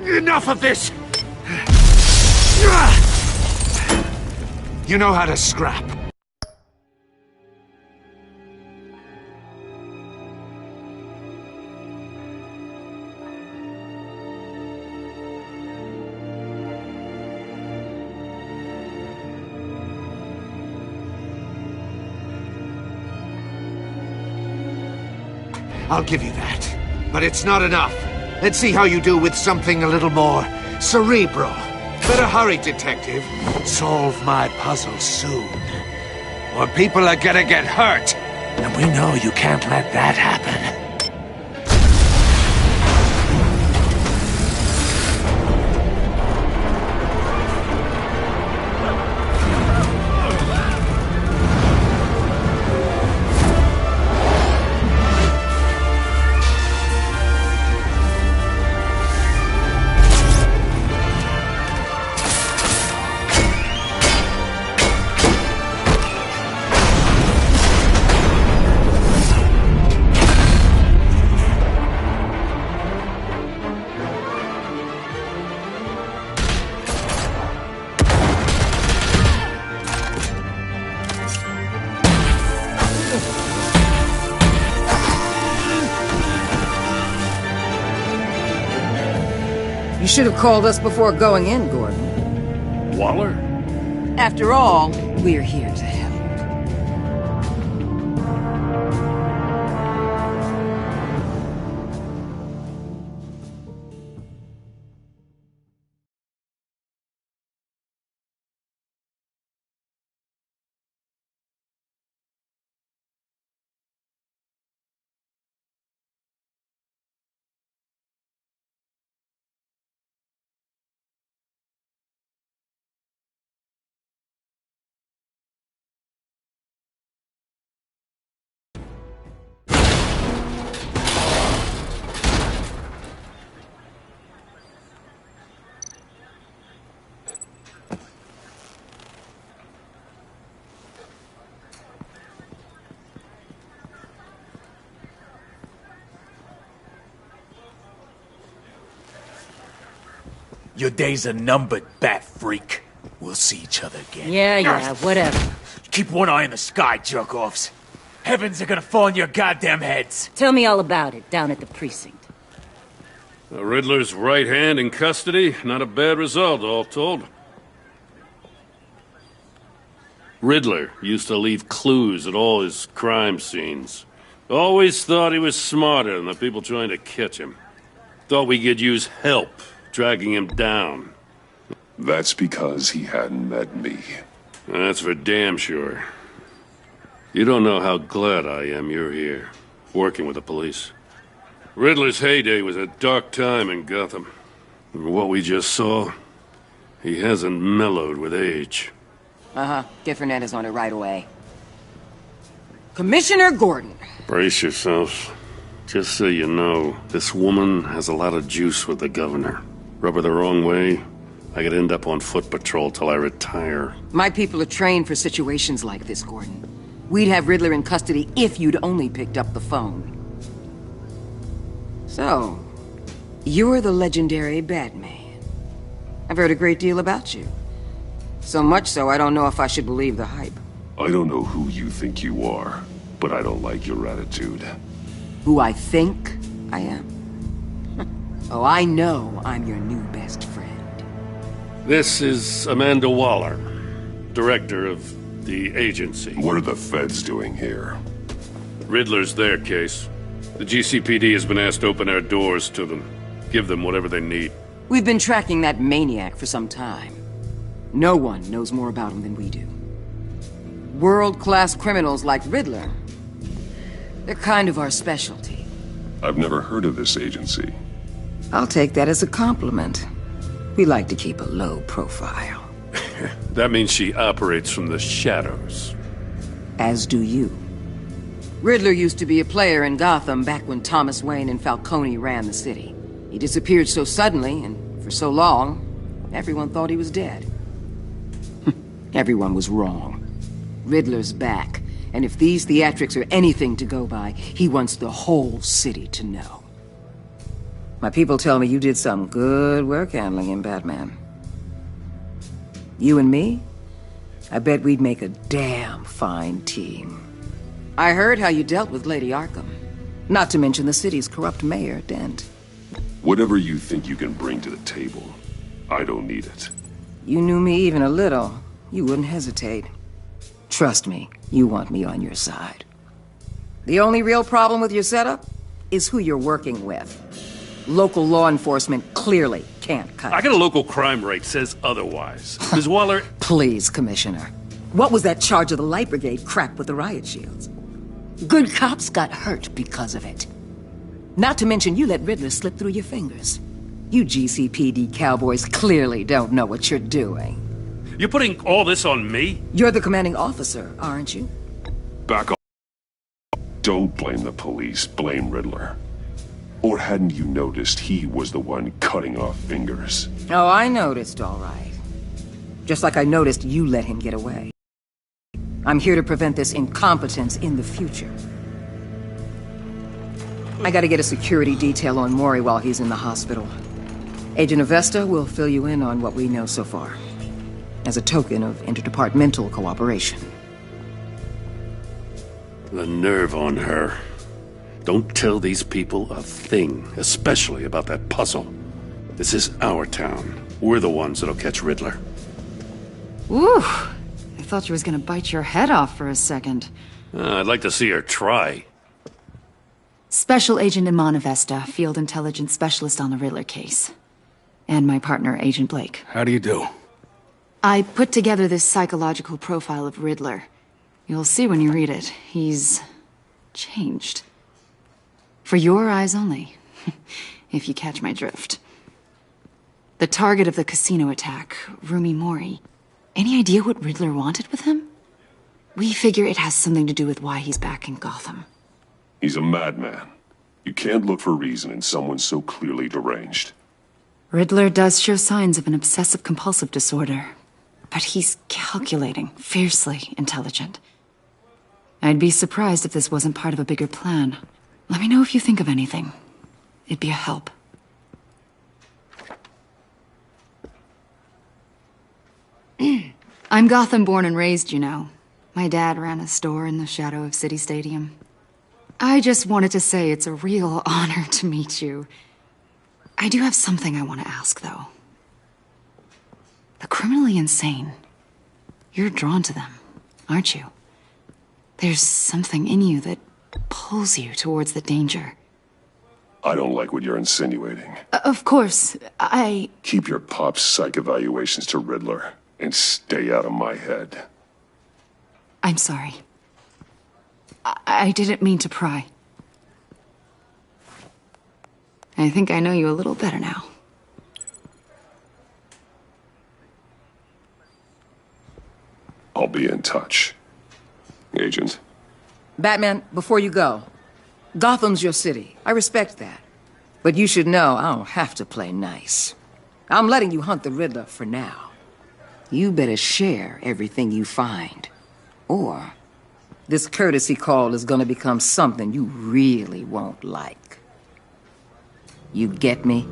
Enough of this! You know how to scrap. I'll give you that. But it's not enough. Let's see how you do with something a little more cerebral. Better hurry, detective. Solve my puzzle soon. Or people are gonna get hurt. And we know you can't let that happen. You should have called us before going in, Gordon. Waller? After all, we're here to help. Your days are numbered, bat freak. We'll see each other again. Yeah, whatever. Keep one eye in the sky, jerk-offs. Heavens are gonna fall on your goddamn heads. Tell me all about it down at the precinct. The Riddler's right hand in custody. Not a bad result, all told. Riddler used to leave clues at all his crime scenes. Always thought he was smarter than the people trying to catch him. Thought we could use help dragging him down. That's because he hadn't met me. That's for damn sure. You don't know how glad I am you're here, working with the police. Riddler's heyday was a dark time in Gotham. What we just saw, he hasn't mellowed with age. Get Fernandez on it right away. Commissioner Gordon. Brace yourselves. Just so you know, this woman has a lot of juice with the governor. Rub her the wrong way, I could end up on foot patrol till I retire. My people are trained for situations like this, Gordon. We'd have Riddler in custody if you'd only picked up the phone. So, you're the legendary Batman. I've heard a great deal about you. So much so, I don't know if I should believe the hype. I don't know who you think you are, but I don't like your attitude. Who I think I am? Oh, I know I'm your new best friend. This is Amanda Waller, director of the agency. What are the feds doing here? Riddler's their case. The GCPD has been asked to open our doors to them. Give them whatever they need. We've been tracking that maniac for some time. No one knows more about him than we do. World-class criminals like Riddler, they're kind of our specialty. I've never heard of this agency. I'll take that as a compliment. We like to keep a low profile. That means she operates from the shadows. As do you. Riddler used to be a player in Gotham back when Thomas Wayne and Falcone ran the city. He disappeared so suddenly, and for so long, everyone thought he was dead. Everyone was wrong. Riddler's back, and if these theatrics are anything to go by, he wants the whole city to know. My people tell me you did some good work handling him, Batman. You and me? I bet we'd make a damn fine team. I heard how you dealt with Lady Arkham. Not to mention the city's corrupt mayor, Dent. Whatever you think you can bring to the table, I don't need it. You knew me even a little, you wouldn't hesitate. Trust me, you want me on your side. The only real problem with your setup is who you're working with. Local law enforcement clearly can't cut it. I got a local crime rate says otherwise. Ms. Waller... Please, Commissioner. What was that charge of the Light Brigade crap with the riot shields? Good cops got hurt because of it. Not to mention you let Riddler slip through your fingers. You GCPD cowboys clearly don't know what you're doing. You're putting all this on me? You're the commanding officer, aren't you? Back off. Don't blame the police, blame Riddler. Or hadn't you noticed he was the one cutting off fingers? Oh, I noticed, all right. Just like I noticed you let him get away. I'm here to prevent this incompetence in the future. I gotta get a security detail on Mori while he's in the hospital. Agent Avesta will fill you in on what we know so far, as a token of interdepartmental cooperation. The nerve on her. Don't tell these people a thing, especially about that puzzle. This is our town. We're the ones that'll catch Riddler. Ooh, I thought she was gonna bite your head off for a second. I'd like to see her try. Special Agent Iman Avesta, Field Intelligence Specialist on the Riddler case. And my partner, Agent Blake. How do you do? I put together this psychological profile of Riddler. You'll see when you read it. He's changed. For your eyes only, if you catch my drift. The target of the casino attack, Rumi Mori. Any idea what Riddler wanted with him? We figure it has something to do with why he's back in Gotham. He's a madman. You can't look for reason in someone so clearly deranged. Riddler does show signs of an obsessive-compulsive disorder, but he's calculating, fiercely intelligent. I'd be surprised if this wasn't part of a bigger plan. Let me know if you think of anything. It'd be a help. I'm Gotham born and raised, you know. My dad ran a store in the shadow of City Stadium. I just wanted to say it's a real honor to meet you. I do have something I want to ask, though. The criminally insane. You're drawn to them, aren't you? There's something in you that pulls you towards the danger. I don't like what you're insinuating. Of course, I... Keep your pop psych evaluations to Riddler, and stay out of my head. I'm sorry. I didn't mean to pry. I think I know you a little better now. I'll be in touch. Agent. Batman, before you go, Gotham's your city. I respect that. But you should know I don't have to play nice. I'm letting you hunt the Riddler for now. You better share everything you find. Or this courtesy call is gonna become something you really won't like. You get me?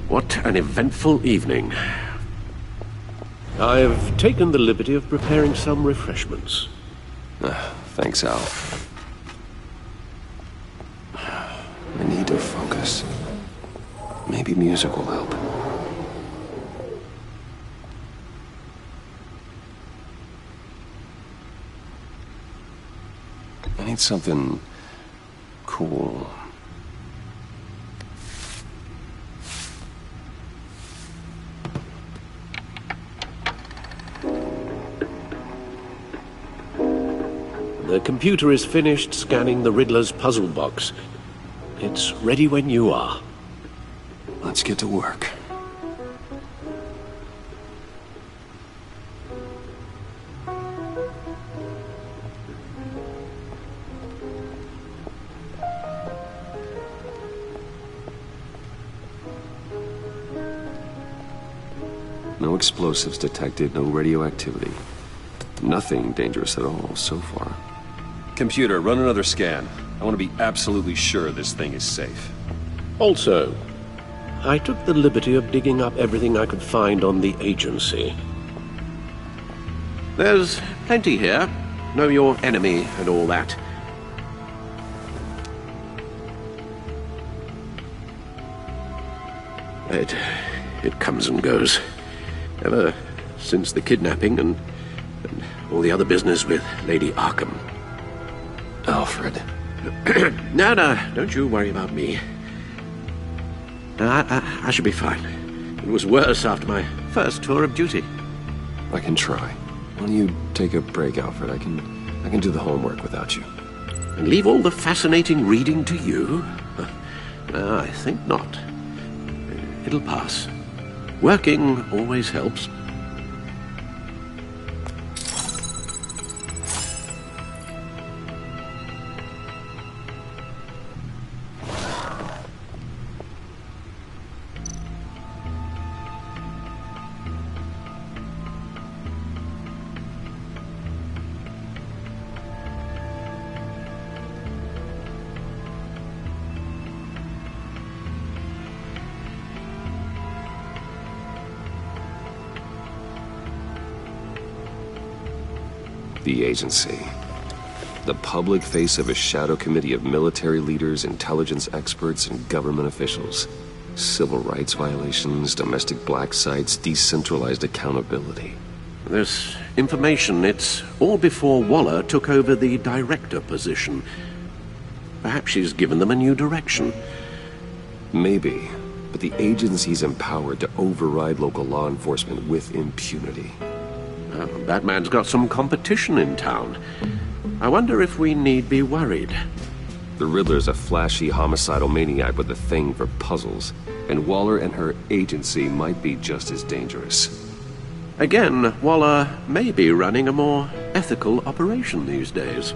What an eventful evening. I have taken the liberty of preparing some refreshments. Thanks, Al. I need to focus. Maybe music will help. I need something cool. The computer is finished scanning the Riddler's puzzle box. It's ready when you are. Let's get to work. No explosives detected, no radioactivity. Nothing dangerous at all so far. Computer, run another scan. I want to be absolutely sure this thing is safe. Also, I took the liberty of digging up everything I could find on the agency. There's plenty here. Know your enemy and all that. It comes and goes. Ever since the kidnapping and all the other business with Lady Arkham. Alfred. No, don't you worry about me. No, I should be fine. It was worse after my first tour of duty. I can try. Why don't you take a break, Alfred? I can do the homework without you. And leave all the fascinating reading to you? No, I think not. It'll pass. Working always helps. The agency. The public face of a shadow committee of military leaders, intelligence experts, and government officials. Civil rights violations, domestic black sites, decentralized accountability. This information, it's all before Waller took over the director position. Perhaps she's given them a new direction. Maybe, but the agency's empowered to override local law enforcement with impunity. Batman's got some competition in town. I wonder if we need be worried. The Riddler's a flashy, homicidal maniac with a thing for puzzles, and Waller and her agency might be just as dangerous. Again, Waller may be running a more ethical operation these days.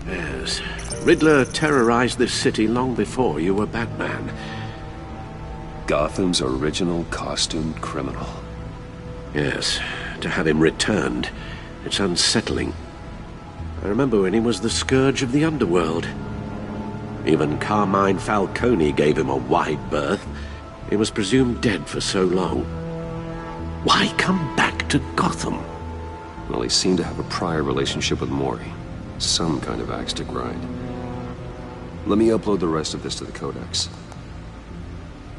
Yes, Riddler terrorized this city long before you were Batman. Gotham's original costumed criminal. Yes, to have him returned, it's unsettling. I remember when he was the scourge of the underworld. Even Carmine Falcone gave him a wide berth. He was presumed dead for so long. Why come back to Gotham? Well, he seemed to have a prior relationship with Mori. Some kind of axe to grind. Let me upload the rest of this to the Codex.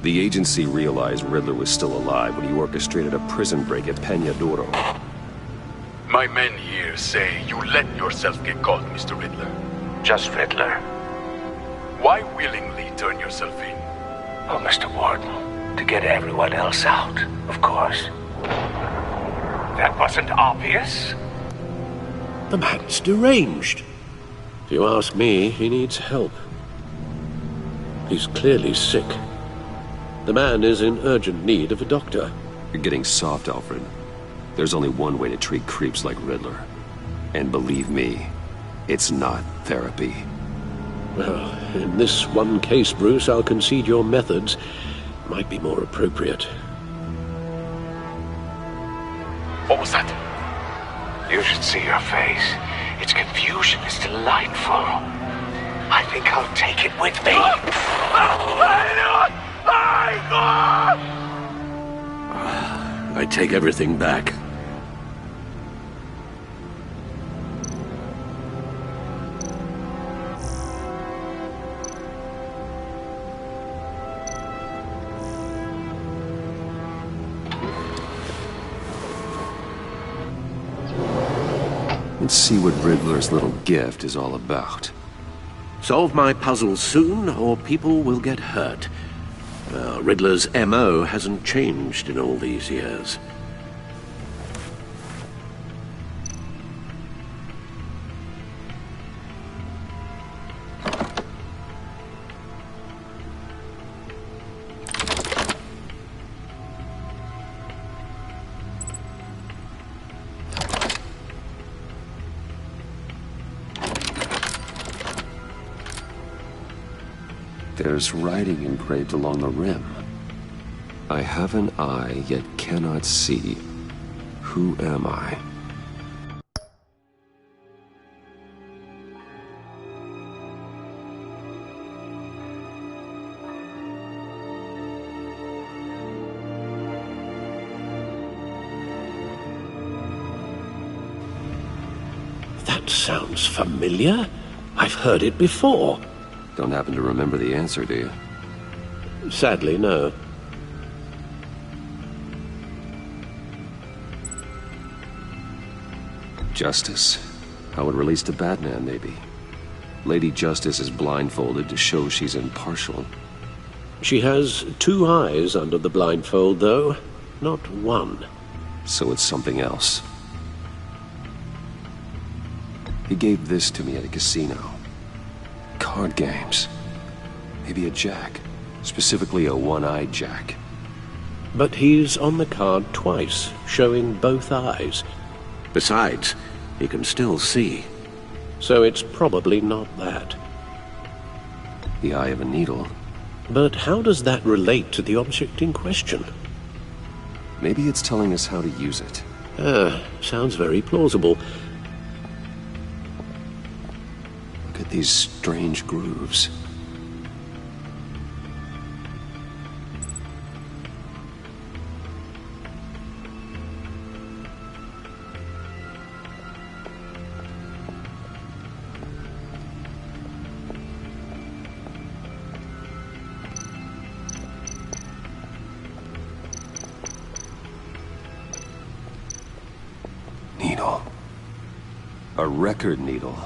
The agency realized Riddler was still alive when he orchestrated a prison break at Peña Duro. My men here say you let yourself get caught, Mr. Riddler. Just Riddler. Why willingly turn yourself in? Oh, Mr. Warden, to get everyone else out, of course. That wasn't obvious. The man's deranged. If you ask me, he needs help. He's clearly sick. The man is in urgent need of a doctor. You're getting soft, Alfred. There's only one way to treat creeps like Riddler. And believe me, it's not therapy. Well, in this one case, Bruce, I'll concede your methods might be more appropriate. What was that? You should see your face. Its confusion is delightful. I think I'll take it with me. I take everything back. Let's see what Riddler's little gift is all about. Solve my puzzle soon, or people will get hurt. Riddler's M.O. hasn't changed in all these years. There's writing engraved along the rim. I have an eye, yet cannot see. Who am I? That sounds familiar. I've heard it before. Don't happen to remember the answer, do you? Sadly, no. Justice. How it relates to Batman, maybe. Lady Justice is blindfolded to show she's impartial. She has 2 eyes under the blindfold, though. Not 1. So it's something else. He gave this to me at a casino. Card games. Maybe a jack. Specifically a one-eyed jack. But he's on the card twice, showing both eyes. Besides, he can still see. So it's probably not that. The eye of a needle. But how does that relate to the object in question? Maybe it's telling us how to use it. Sounds very plausible. Look at these strange grooves. Needle. A record needle.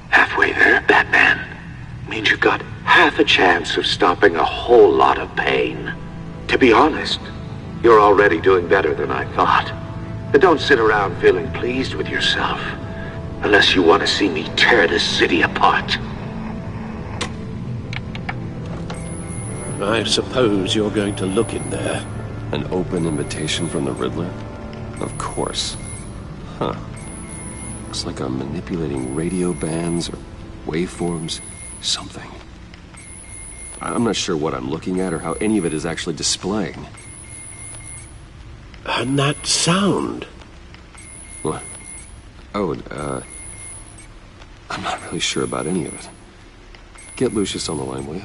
Halfway there, Batman. Means you've got half a chance of stopping a whole lot of pain. To be honest, you're already doing better than I thought. But don't sit around feeling pleased with yourself, unless you want to see me tear this city apart. I suppose you're going to look in there. An open invitation from the Riddler? Of course. Huh. Looks like I'm manipulating radio bands or waveforms. Something. I'm not sure what I'm looking at or how any of it is actually displaying. And that sound. What? Oh, I'm not really sure about any of it. Get Lucius on the line, will you?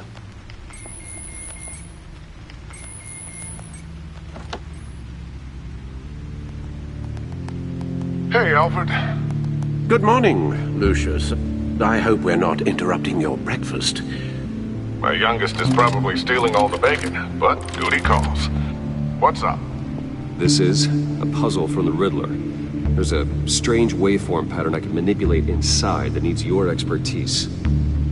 Hey, Alfred. Good morning, Lucius. I hope we're not interrupting your breakfast. My youngest is probably stealing all the bacon, but duty calls. What's up? This is a puzzle from the Riddler. There's a strange waveform pattern I can manipulate inside that needs your expertise.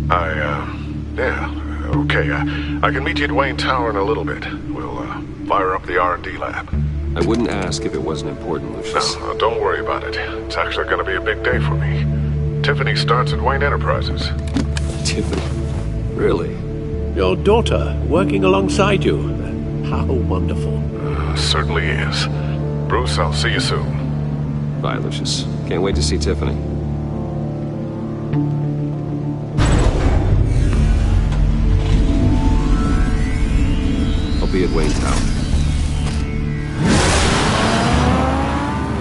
Yeah, okay. I can meet you at Wayne Tower in a little bit. We'll, fire up the R&D lab. I wouldn't ask if it wasn't important, Lucius. No, don't worry about it. It's actually gonna be a big day for me. Tiffany starts at Wayne Enterprises. Tiffany? Really? Your daughter working alongside you. How wonderful. Certainly is. Bruce, I'll see you soon. Bye, Lucius. Can't wait to see Tiffany. I'll be at Wayne Tower.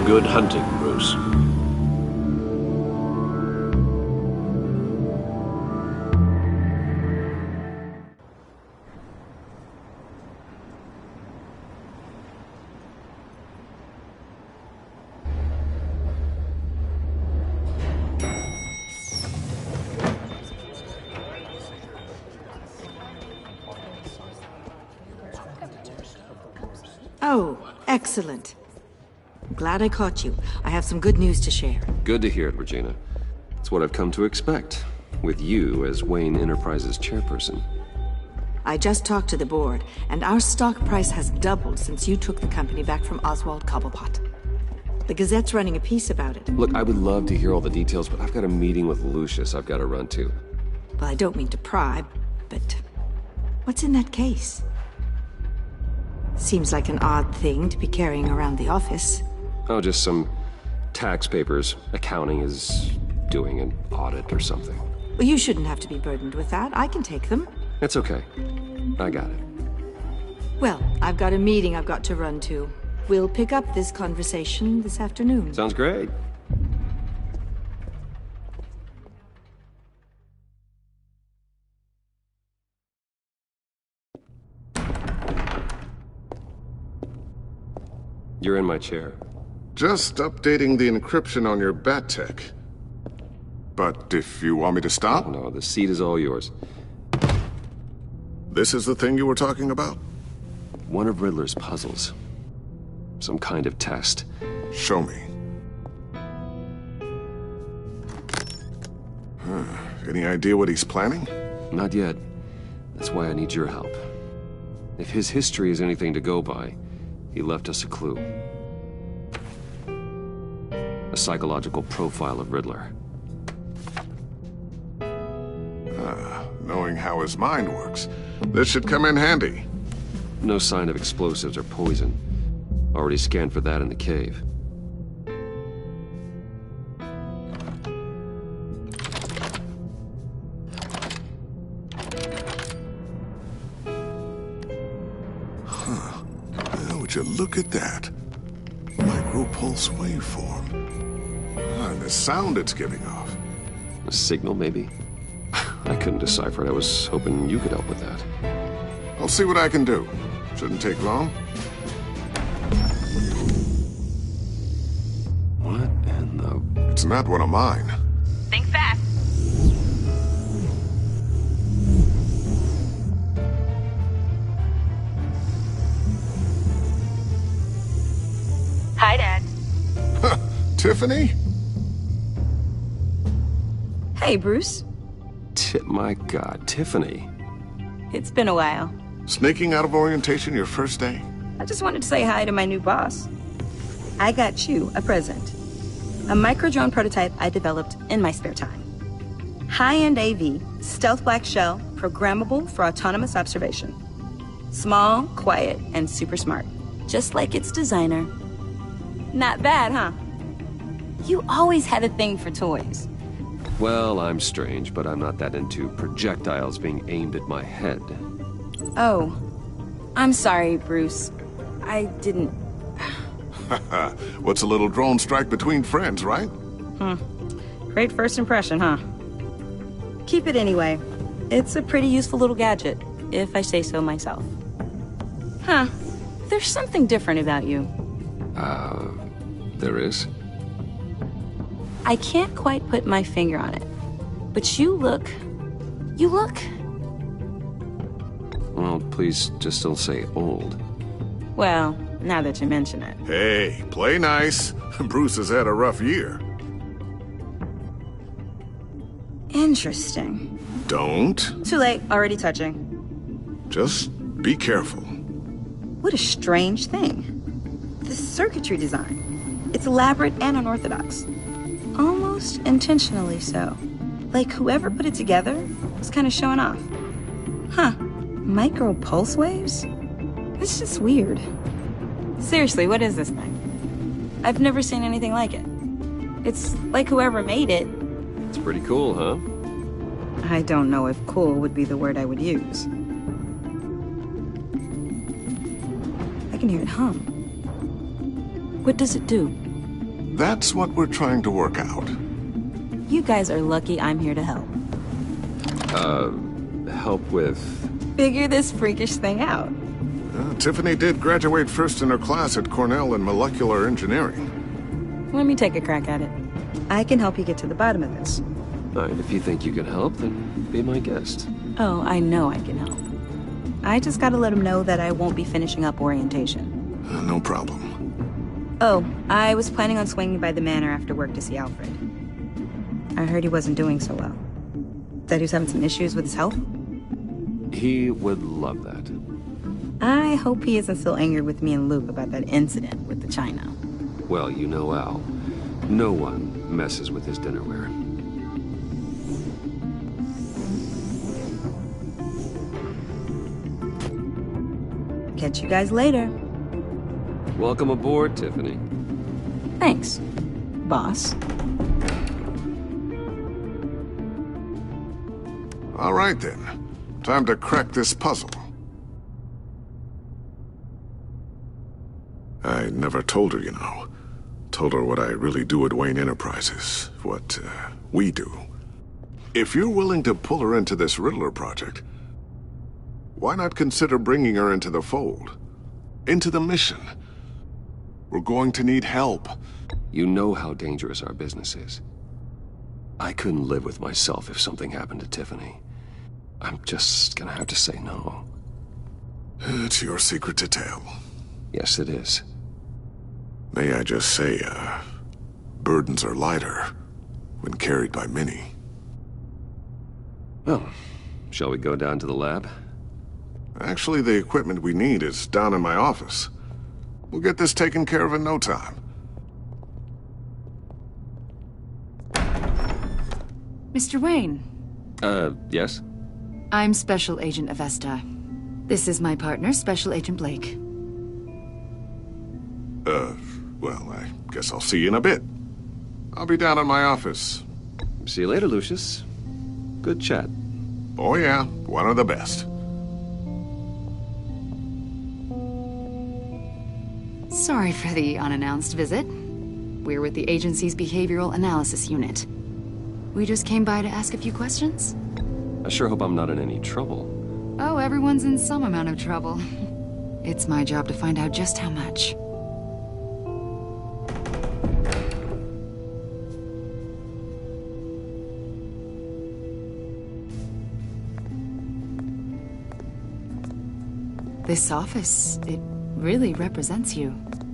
Good hunting, Bruce. Oh, excellent. I'm glad I caught you. I have some good news to share. Good to hear it, Regina. It's what I've come to expect, with you as Wayne Enterprises chairperson. I just talked to the board, and our stock price has doubled since you took the company back from Oswald Cobblepot. The Gazette's running a piece about it. Look, I would love to hear all the details, but I've got a meeting with Lucius I've got to run to. Well, I don't mean to pry, but what's in that case? Seems like an odd thing to be carrying around the office. Oh, just some tax papers. Accounting is doing an audit or something. Well, you shouldn't have to be burdened with that. I can take them. It's okay. I got it. Well, I've got a meeting I've got to run to. We'll pick up this conversation this afternoon. Sounds great. You're in my chair. Just updating the encryption on your bat tech. But if you want me to stop? Oh, no, the seat is all yours. This is the thing you were talking about? One of Riddler's puzzles. Some kind of test. Show me. Any idea what he's planning? Not yet. That's why I need your help. If his history is anything to go by, he left us a clue. A psychological profile of Riddler. Knowing how his mind works, this should come in handy. No sign of explosives or poison. Already scanned for that in the cave. Now, would you look at that? Micropulse waveform. And the sound it's giving off. A signal, maybe? I couldn't decipher it. I was hoping you could help with that. I'll see what I can do. Shouldn't take long. What in the... It's not one of mine. Think fast. Hi, Dad. Tiffany? Hey, Bruce. My God, Tiffany. It's been a while. Sneaking out of orientation your first day? I just wanted to say hi to my new boss. I got you a present. A micro-drone prototype I developed in my spare time. High-end AV, stealth black shell, programmable for autonomous observation. Small, quiet, and super smart. Just like its designer. Not bad, huh? You always had a thing for toys. Well, I'm strange, but I'm not that into projectiles being aimed at my head. Oh. I'm sorry, Bruce. I didn't... What's a little drone strike between friends, right? Great first impression, huh? Keep it anyway. It's a pretty useful little gadget, if I say so myself. Huh. There's something different about you. There is? I can't quite put my finger on it. But you look... Well, please just don't say old. Well, now that you mention it. Hey, play nice. Bruce has had a rough year. Interesting. Don't. Too late, already touching. Just be careful. What a strange thing. The circuitry design. It's elaborate and unorthodox. Almost intentionally so. Like whoever put it together was kind of showing off. Huh. Micro pulse waves? It's just weird. Seriously, what is this thing? I've never seen anything like it. It's like whoever made it. It's pretty cool, huh? I don't know if cool would be the word I would use. I can hear it hum. What does it do? That's what we're trying to work out. You guys are lucky I'm here to help. Help with... Figure this freakish thing out. Tiffany did graduate first in her class at Cornell in molecular engineering. Let me take a crack at it. I can help you get to the bottom of this. All right, if you think you can help, then be my guest. Oh, I know I can help. I just gotta let him know that I won't be finishing up orientation. No problem. Oh, I was planning on swinging by the manor after work to see Alfred. I heard he wasn't doing so well. Said he was having some issues with his health? He would love that. I hope he isn't still angered with me and Luke about that incident with the china. Well, you know Al. No one messes with his dinnerware. Catch you guys later. Welcome aboard, Tiffany. Thanks, boss. All right, then. Time to crack this puzzle. I never told her, you know. Told her what I really do at Wayne Enterprises. What, we do. If you're willing to pull her into this Riddler project, why not consider bringing her into the fold? Into the mission? We're going to need help. You know how dangerous our business is. I couldn't live with myself if something happened to Tiffany. I'm just gonna have to say no. It's your secret to tell. Yes, it is. May I just say, burdens are lighter when carried by many. Well, shall we go down to the lab? Actually, the equipment we need is down in my office. We'll get this taken care of in no time. Mr. Wayne. Yes? I'm Special Agent Avesta. This is my partner, Special Agent Blake. Well, I guess I'll see you in a bit. I'll be down in my office. See you later, Lucius. Good chat. Oh yeah, one of the best. Sorry for the unannounced visit. We're with the agency's Behavioral Analysis Unit. We just came by to ask a few questions. I sure hope I'm not in any trouble. Oh, everyone's in some amount of trouble. It's my job to find out just how much. This office, it really represents you.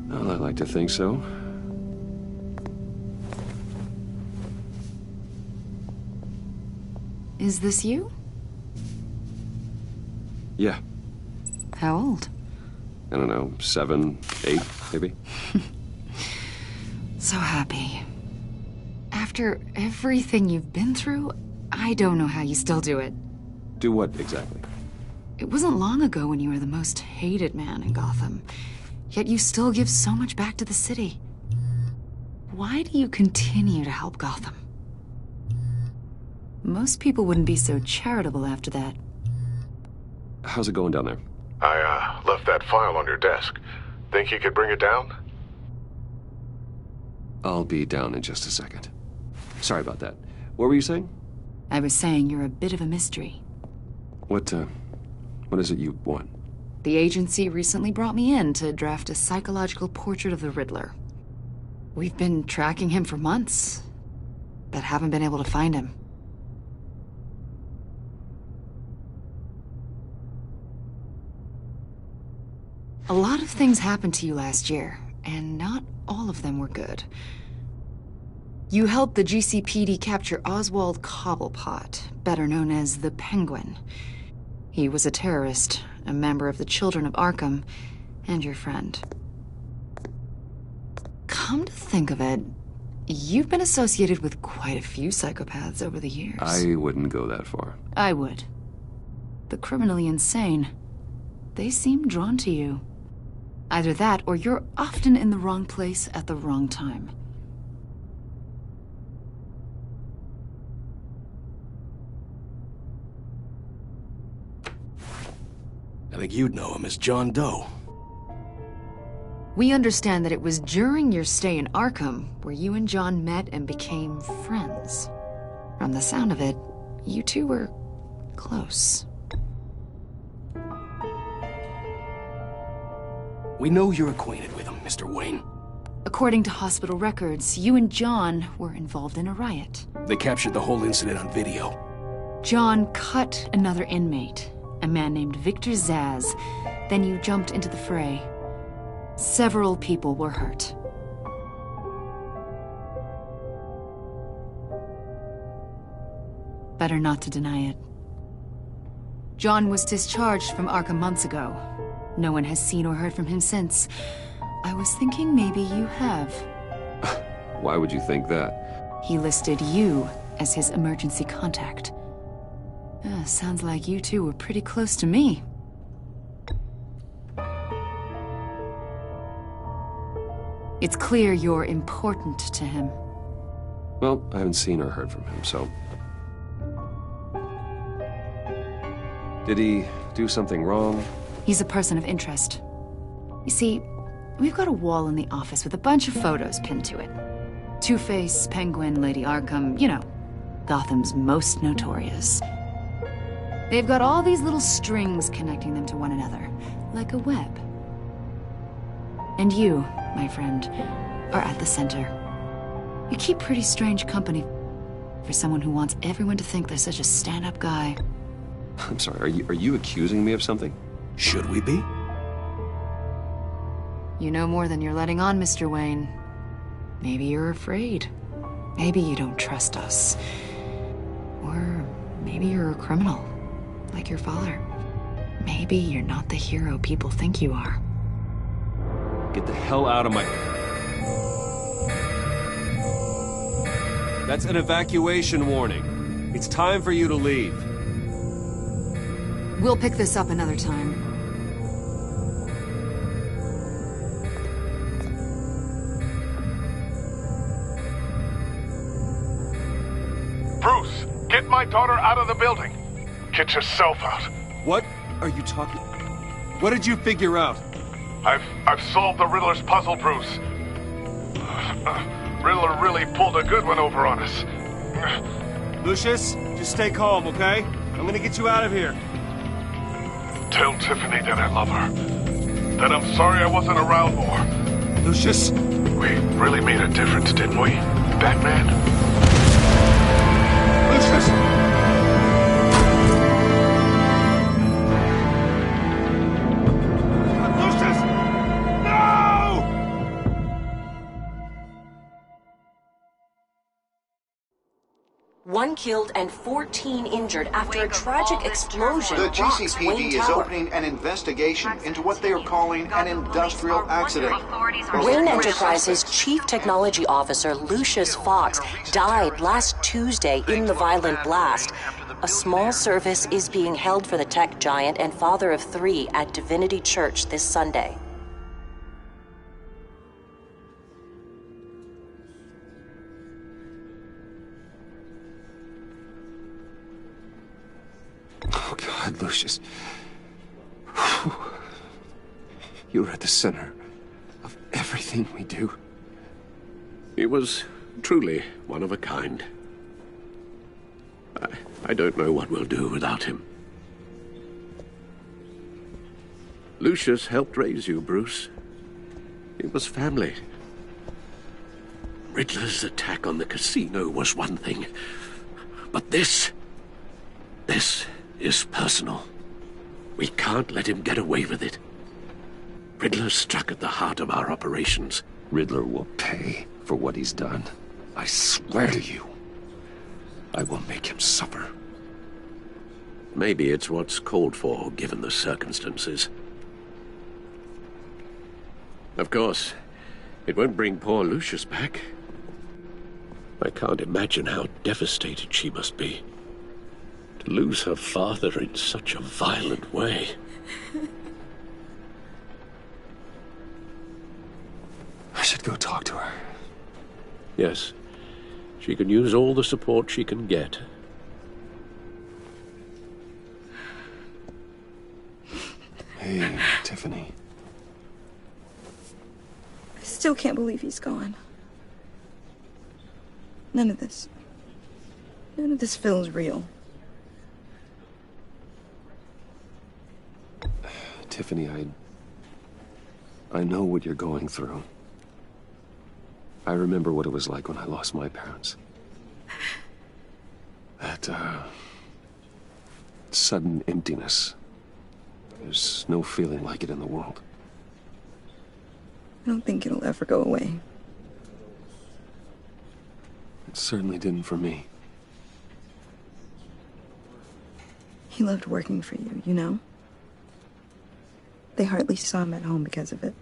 Well, I like to think so. Is this you? Yeah. How old? I don't know, 7, 8, maybe? So happy. After everything you've been through, I don't know how you still do it. Do what, exactly? It wasn't long ago when you were the most hated man in Gotham, yet you still give so much back to the city. Why do you continue to help Gotham? Most people wouldn't be so charitable after that. How's it going down there? I, left that file on your desk. Think you could bring it down? I'll be down in just a second. Sorry about that. What were you saying? I was saying you're a bit of a mystery. What is it you want? The agency recently brought me in to draft a psychological portrait of the Riddler. We've been tracking him for months, but haven't been able to find him. A lot of things happened to you last year, and not all of them were good. You helped the GCPD capture Oswald Cobblepot, better known as the Penguin. He was a terrorist, a member of the Children of Arkham, and your friend. Come to think of it, you've been associated with quite a few psychopaths over the years. I wouldn't go that far. I would. The criminally insane. They seem drawn to you. Either that, or you're often in the wrong place at the wrong time. I think you'd know him as John Doe. We understand that it was during your stay in Arkham where you and John met and became friends. From the sound of it, you two were close. We know you're acquainted with him, Mr. Wayne. According to hospital records, you and John were involved in a riot. They captured the whole incident on video. John cut another inmate, a man named Victor Zaz. Then you jumped into the fray. Several people were hurt. Better not to deny it. John was discharged from Arkham months ago. No one has seen or heard from him since. I was thinking maybe you have. Why would you think that? He listed you as his emergency contact. Sounds like you two were pretty close to me. It's clear you're important to him. Well, I haven't seen or heard from him, so... Did he do something wrong? He's a person of interest. You see, we've got a wall in the office with a bunch of photos pinned to it. Two-Face, Penguin, Lady Arkham, you know, Gotham's most notorious. They've got all these little strings connecting them to one another, like a web. And you, my friend, are at the center. You keep pretty strange company for someone who wants everyone to think they're such a stand-up guy. I'm sorry, are you accusing me of something? Should we be? You know more than you're letting on, Mr. Wayne. Maybe you're afraid. Maybe you don't trust us. Or maybe you're a criminal, like your father. Maybe you're not the hero people think you are. Get the hell out of my... That's an evacuation warning. It's time for you to leave. We'll pick this up another time. Bruce, get my daughter out of the building. Get yourself out. What are you talking... What did you figure out? I've solved the Riddler's puzzle, Bruce. Riddler really pulled a good one over on us. Lucius, just stay calm, okay? I'm gonna get you out of here. Tell Tiffany that I love her. That I'm sorry I wasn't around more. Lucius! We really made a difference, didn't we, Batman? Lucius! One killed and 14 injured after a tragic explosion. The rocks GCPD Wayne is Tower. opening an investigation into what they are calling an industrial accident. Wayne Enterprises' chief technology officer, Lucius Fox, died last Tuesday in the violent blast. A small service is being held for the tech giant and father of 3 at Divinity Church this Sunday. Oh, God, Lucius. You're at the center of everything we do. He was truly one of a kind. I don't know what we'll do without him. Lucius helped raise you, Bruce. It was family. Riddler's attack on the casino was one thing, but this is personal. We can't let him get away with it. Riddler struck at the heart of our operations. Riddler will pay for what he's done. I swear to you, I will make him suffer. Maybe it's what's called for, given the circumstances. Of course, it won't bring poor Lucius back. I can't imagine how devastated she must be. To lose her father in such a violent way. I should go talk to her. Yes, she can use all the support she can get. Hey, Tiffany. I still can't believe he's gone. None of this feels real. Tiffany, I know what you're going through. I remember what it was like when I lost my parents. That, sudden emptiness. There's no feeling like it in the world. I don't think it'll ever go away. It certainly didn't for me. He loved working for you, you know? They hardly saw him at home because of it.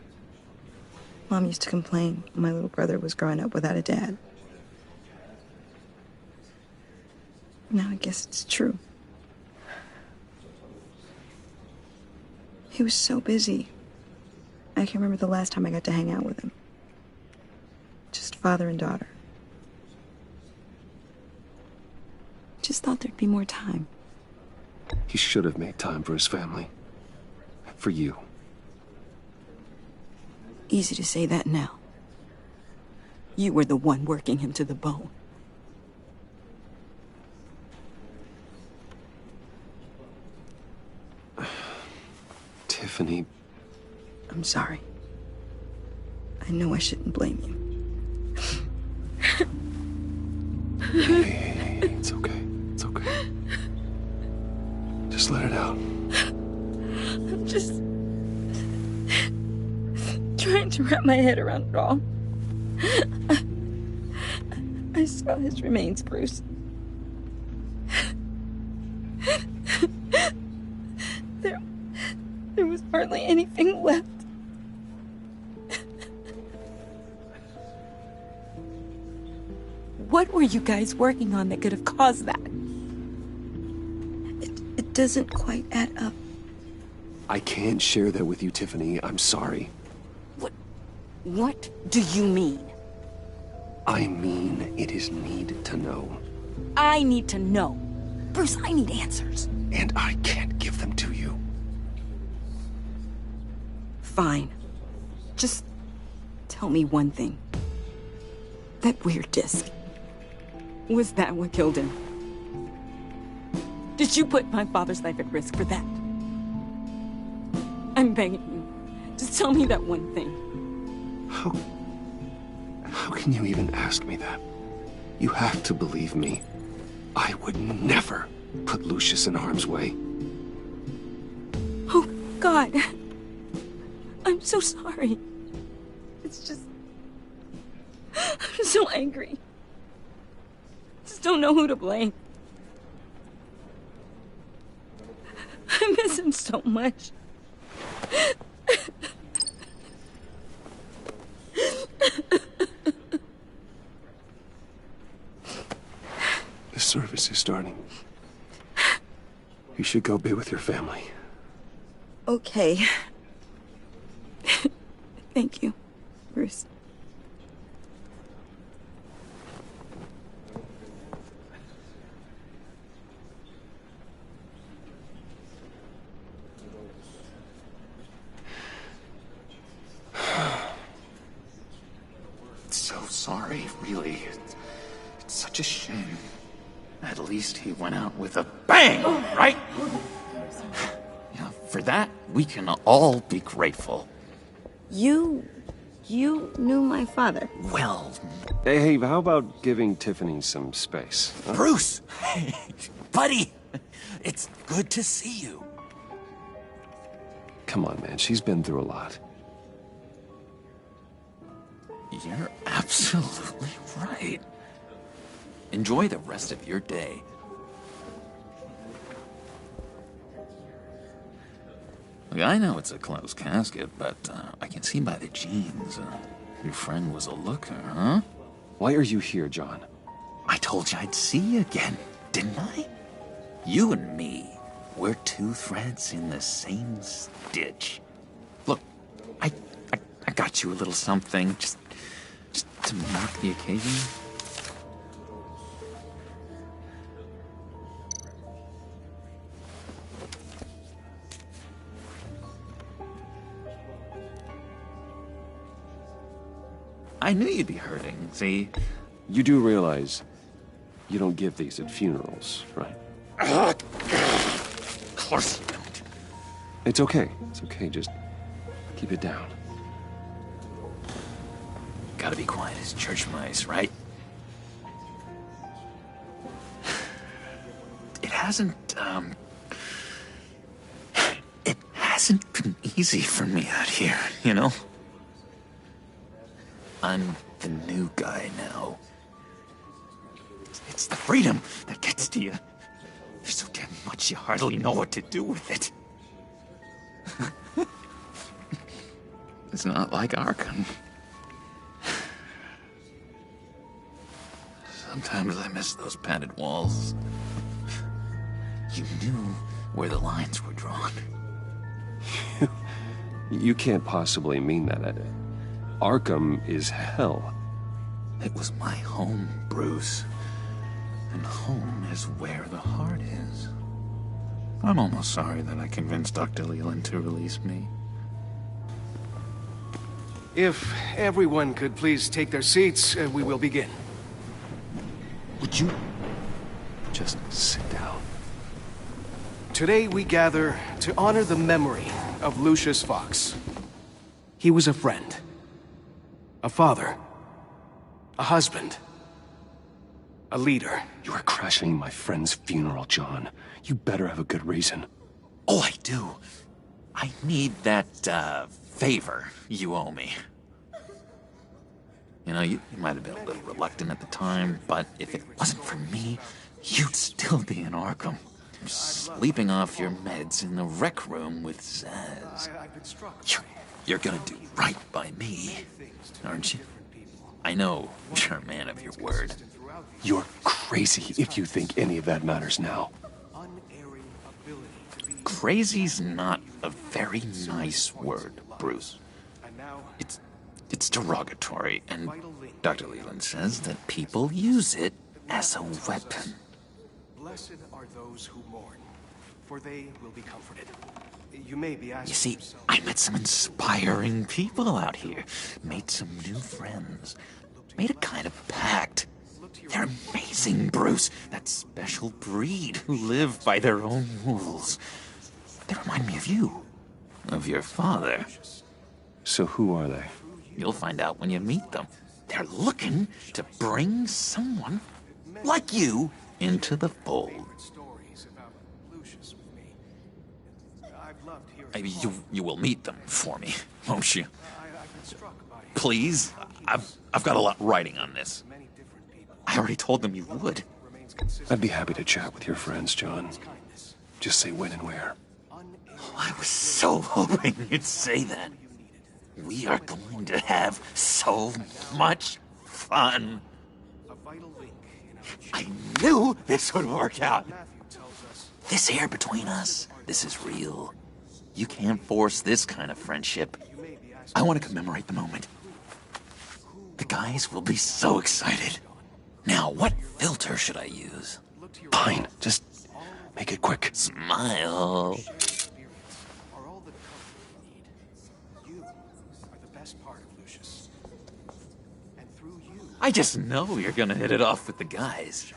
Mom used to complain when my little brother was growing up without a dad. Now I guess it's true. He was so busy. I can't remember the last time I got to hang out with him. Just father and daughter. Just thought there'd be more time. He should have made time for his family. For you. Easy to say that now. You were the one working him to the bone. Tiffany. I'm sorry. I know I shouldn't blame you. Hey, it's okay. It's okay. Just let it out. I'm just trying to wrap my head around it all. I saw his remains, Bruce. There was hardly anything left. What were you guys working on that could have caused that? It doesn't quite add up. I can't share that with you, Tiffany. I'm sorry. What do you mean? I mean, it is need to know. I need to know. Bruce, I need answers. And I can't give them to you. Fine. Just tell me one thing. That weird disc. Was that what killed him? Did you put my father's life at risk for that? I'm begging you. Just tell me that one thing. How can you even ask me that? You have to believe me. I would never put Lucius in harm's way. Oh, God. I'm so sorry. It's just... I'm so angry. Just don't know who to blame. I miss him so much. The service is starting. You should go be with your family. Okay. Thank you, Bruce. So sorry, really. It's such a shame. At least he went out with a bang, right? Yeah, for that, we can all be grateful. You knew my father. Well... Hey, how about giving Tiffany some space? Huh? Bruce! Buddy! It's good to see you. Come on, man. She's been through a lot. You're absolutely right. Enjoy the rest of your day. Look, I know it's a closed casket, but I can see by the jeans your friend was a looker, huh? Why are you here, John? I told you I'd see you again, didn't I? You and me, we're two threads in the same stitch. Look, I got you a little something, just to mark the occasion. I knew you'd be hurting, see? You do realize you don't give these at funerals, right? Of course you don't. It's okay. It's okay. Just keep it down. Gotta be quiet as church mice, right? It hasn't been easy for me out here, you know? I'm the new guy now. It's the freedom that gets to you. There's so damn much you hardly know what to do with it. It's not like Arkham. Sometimes I miss those padded walls. You knew where the lines were drawn. You can't possibly mean that. Arkham is hell. It was my home, Bruce. And home is where the heart is. I'm almost sorry that I convinced Dr. Leland to release me. If everyone could please take their seats, we will begin. Would you just sit down? Today we gather to honor the memory of Lucius Fox. He was a friend, a father, a husband, a leader. You are crashing my friend's funeral, John. You better have a good reason. Oh, I do. I need that, favor you owe me. You know, you might have been a little reluctant at the time, but if it wasn't for me, you'd still be in Arkham. Sleeping off your meds in the rec room with Zaz. You're gonna do right by me, aren't you? I know you're a man of your word. You're crazy if you think any of that matters now. Crazy's not a very nice word, Bruce. It's derogatory, and Dr. Leland says that people use it as a weapon. Blessed are those who mourn, for they will be comforted. You may be asking. You see, I met some inspiring people out here, made some new friends, made a kind of pact. They're amazing, Bruce. That special breed who live by their own rules. They remind me of you, of your father. So who are they? You'll find out when you meet them. They're looking to bring someone like you into the fold. You will meet them for me, won't you? Please? I've got a lot riding on this. I already told them you would. I'd be happy to chat with your friends, John. Just say when and where. Oh, I was so hoping you'd say that. We are going to have so much fun. I knew this would work out. This here between us, this is real. You can't force this kind of friendship. I want to commemorate the moment. The guys will be so excited. Now, what filter should I use? Fine, just make it quick. Smile. I just know you're gonna hit it off with the guys.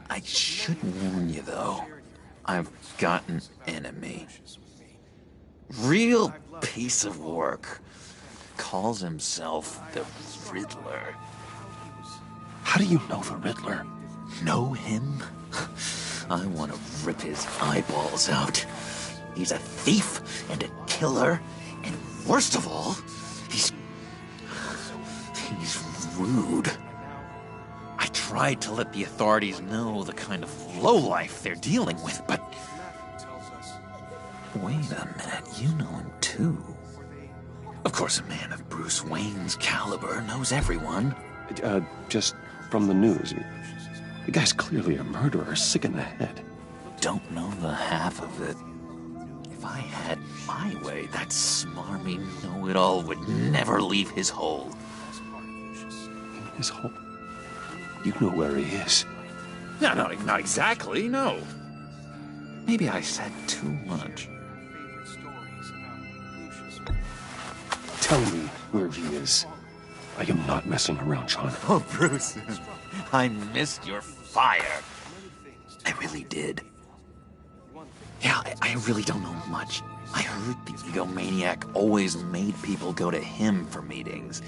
I should warn you, though. I've got an enemy. Real piece of work. Calls himself the Riddler. How do you know the Riddler? Know him? I want to rip his eyeballs out. He's a thief and a killer, and worst of all, he's rude. I tried to let the authorities know the kind of lowlife they're dealing with, but... Wait a minute, you know him too. Of course, a man of Bruce Wayne's caliber knows everyone. Just from the news. The guy's clearly a murderer, sick in the head. Don't know the half of it. If I had my way, that smarmy know-it-all would never leave his hole. His hole? You know where he is. No, not exactly, no. Maybe I said too much. Tell me where he is. I am not messing around, John. Oh, Bruce, I missed your fire. I really did. Yeah, I really don't know much. I heard the egomaniac always made people go to him for meetings.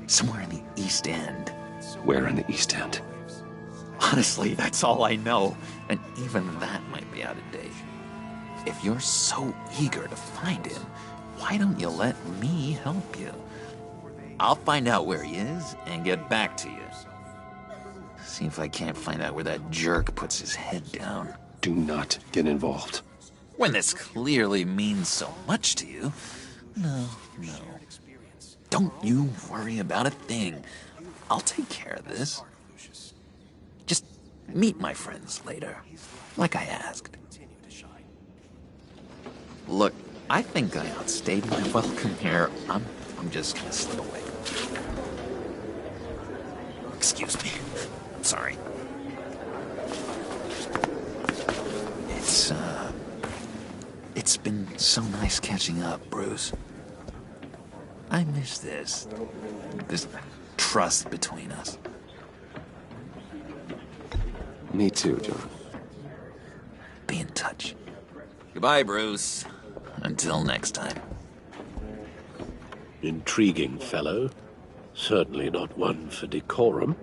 Somewhere in the East End. Where in the East End? Honestly, that's all I know, and even that might be out of date. If you're so eager to find him, why don't you let me help you? I'll find out where he is and get back to you. See if I can't find out where that jerk puts his head down. Do not get involved. When this clearly means so much to you. No. Don't you worry about a thing. I'll take care of this. Just meet my friends later, like I asked. Look, I think I outstayed my welcome here. I'm just gonna slip away. Excuse me. I'm sorry. It's been so nice catching up, Bruce. I miss this trust between us. Me too, John. Be in touch. Goodbye, Bruce. Until next time. Intriguing fellow. Certainly not one for decorum.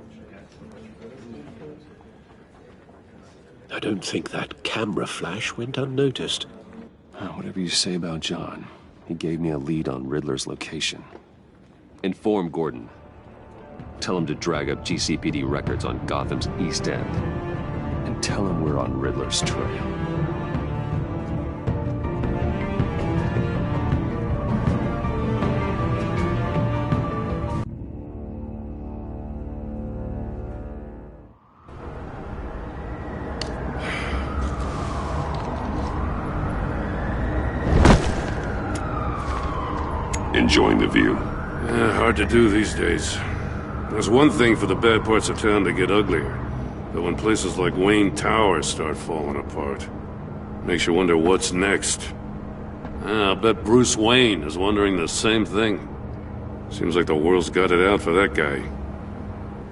I don't think that camera flash went unnoticed. Whatever you say about John, he gave me a lead on Riddler's location. Inform Gordon. Tell him to drag up GCPD records on Gotham's East End. And tell him we're on Riddler's trail. Enjoying the view? Hard to do these days. There's one thing for the bad parts of town to get uglier, but when places like Wayne Tower start falling apart, makes you wonder what's next. I'll bet Bruce Wayne is wondering the same thing. Seems like the world's got it out for that guy.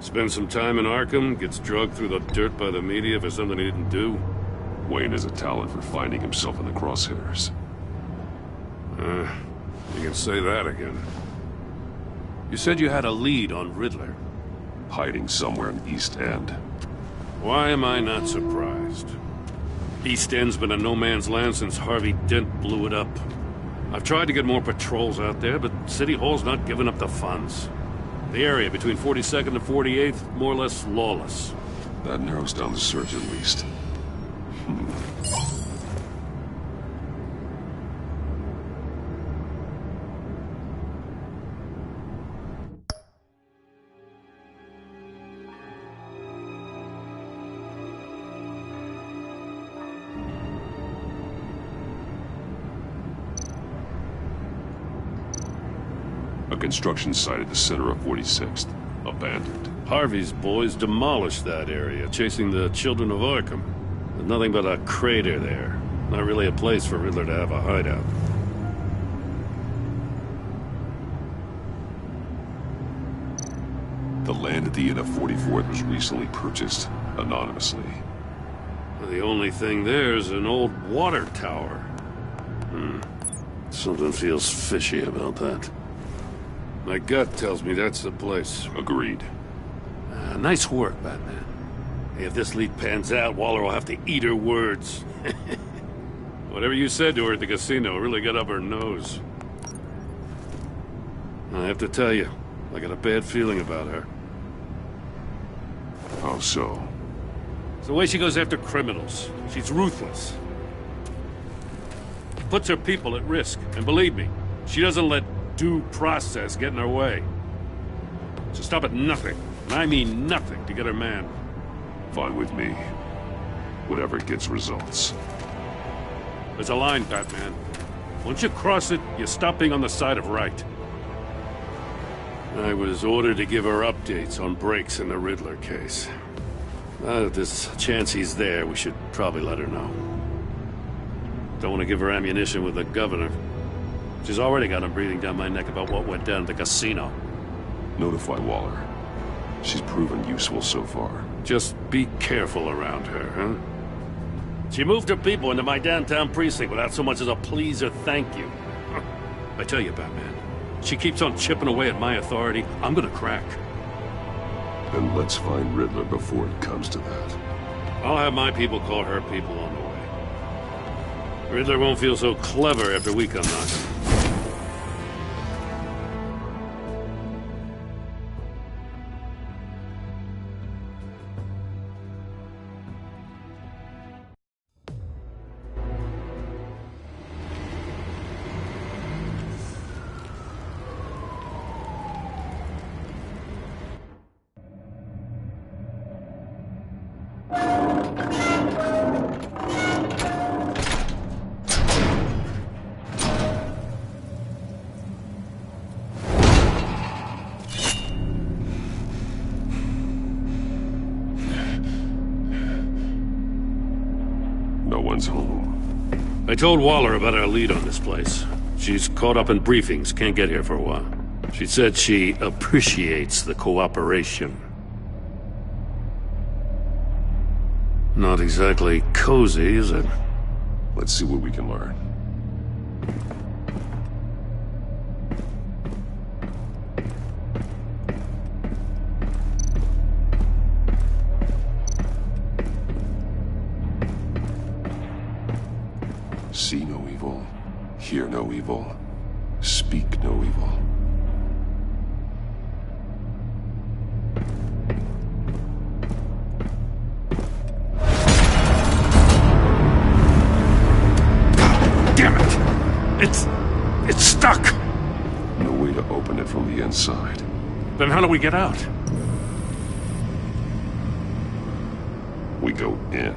Spends some time in Arkham, gets drugged through the dirt by the media for something he didn't do. Wayne has a talent for finding himself in the crosshairs. You can say that again. You said you had a lead on Riddler. Hiding somewhere in East End. Why am I not surprised? East End's been a no-man's land since Harvey Dent blew it up. I've tried to get more patrols out there, but City Hall's not giving up the funds. The area between 42nd and 48th, more or less lawless. That narrows down the search at least. A construction site at the center of 46th. Abandoned. Harvey's boys demolished that area, chasing the children of Arkham. There's nothing but a crater there. Not really a place for Riddler to have a hideout. The land at the end of 44th was recently purchased, anonymously. The only thing there is an old water tower. Something feels fishy about that. My gut tells me that's the place. Agreed. Nice work, Batman. Hey, if this lead pans out, Waller will have to eat her words. Whatever you said to her at the casino really got up her nose. I have to tell you, I got a bad feeling about her. How so? It's the way she goes after criminals. She's ruthless. Puts her people at risk, and believe me, she doesn't let due process get in her way. So stop at nothing, and I mean nothing, to get her man. Fine with me. Whatever gets results. There's a line, Batman. Once you cross it, you stop being on the side of right. I was ordered to give her updates on breaks in the Riddler case. If there's a chance he's there, we should probably let her know. Don't want to give her ammunition with the governor. She's already got him breathing down my neck about what went down at the casino. Notify Waller. She's proven useful so far. Just be careful around her, huh? She moved her people into my downtown precinct without so much as a please or thank you. I tell you, Batman, she keeps on chipping away at my authority, I'm gonna crack. Then let's find Riddler before it comes to that. I'll have my people call her people on the way. Riddler won't feel so clever after we come knocking. No one's home. I told Waller about our lead on this place. She's caught up in briefings, can't get here for a while. She said she appreciates the cooperation. Not exactly cozy, is it? Let's see what we can learn. See no evil, hear no evil, speak no evil. Damn it! It's stuck! No way to open it from the inside. Then how do we get out? We go in.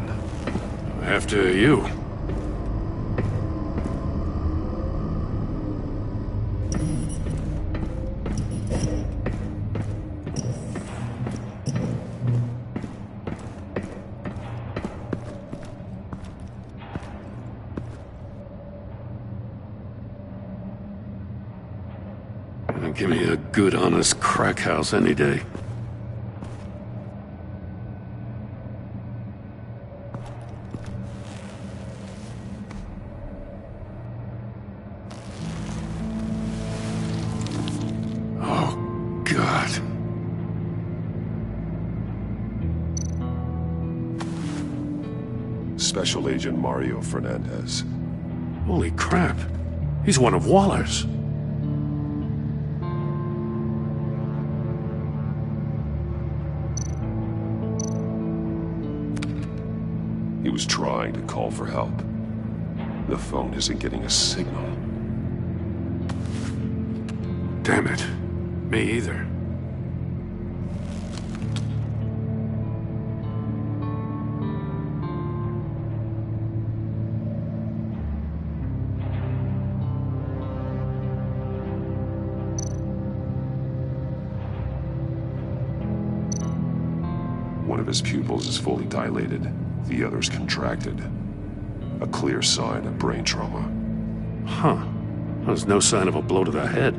After you. Give me a good, honest crack house any day. Oh, God. Special Agent Mario Fernandez. Holy crap. He's one of Waller's. He was trying to call for help. The phone isn't getting a signal. Damn it. Me either. One of his pupils is fully dilated. The other's contracted. A clear sign of brain trauma. Huh. There's no sign of a blow to the head.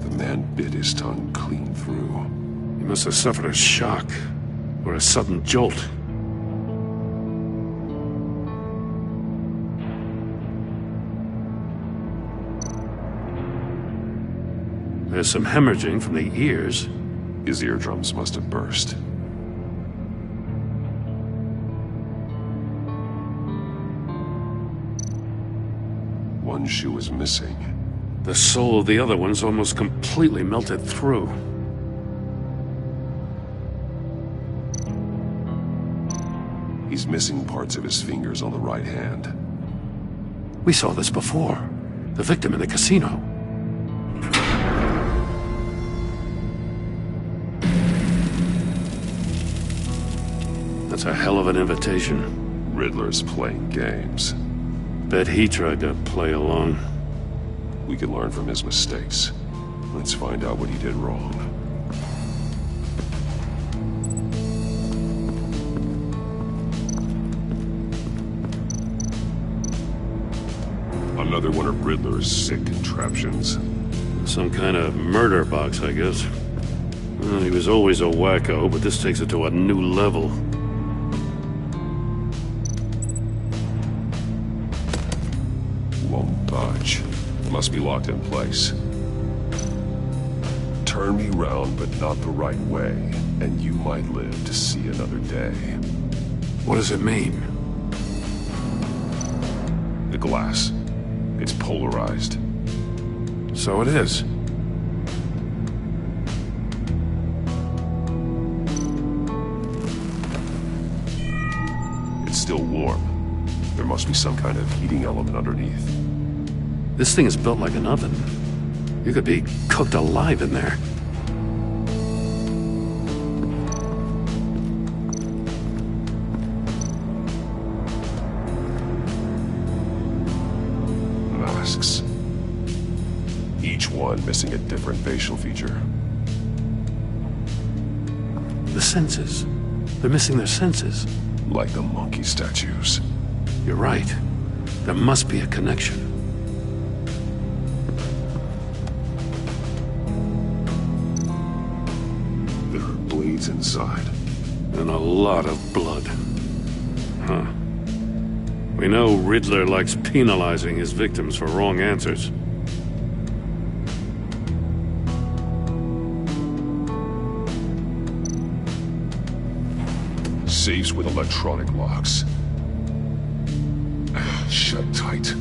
The man bit his tongue clean through. He must have suffered a shock, or a sudden jolt. There's some hemorrhaging from the ears. His eardrums must have burst. One shoe is missing. The sole of the other one's almost completely melted through. He's missing parts of his fingers on the right hand. We saw this before. The victim in the casino. That's a hell of an invitation. Riddler's playing games. Bet he tried to play along. We can learn from his mistakes. Let's find out what he did wrong. Another one of Riddler's sick contraptions. Some kind of murder box, I guess. Well, he was always a wacko, but this takes it to a new level. Won't budge. Must be locked in place. Turn me round, but not the right way, and you might live to see another day. What does it mean? The glass. It's polarized. So it is. It's still warm. There must be some kind of heating element underneath. This thing is built like an oven. You could be cooked alive in there. Masks. Each one missing a different facial feature. The senses. They're missing their senses. Like the monkey statues. You're right. There must be a connection. There are blades inside. And a lot of blood. Huh. We know Riddler likes penalizing his victims for wrong answers. Safes with electronic locks. Shut tight.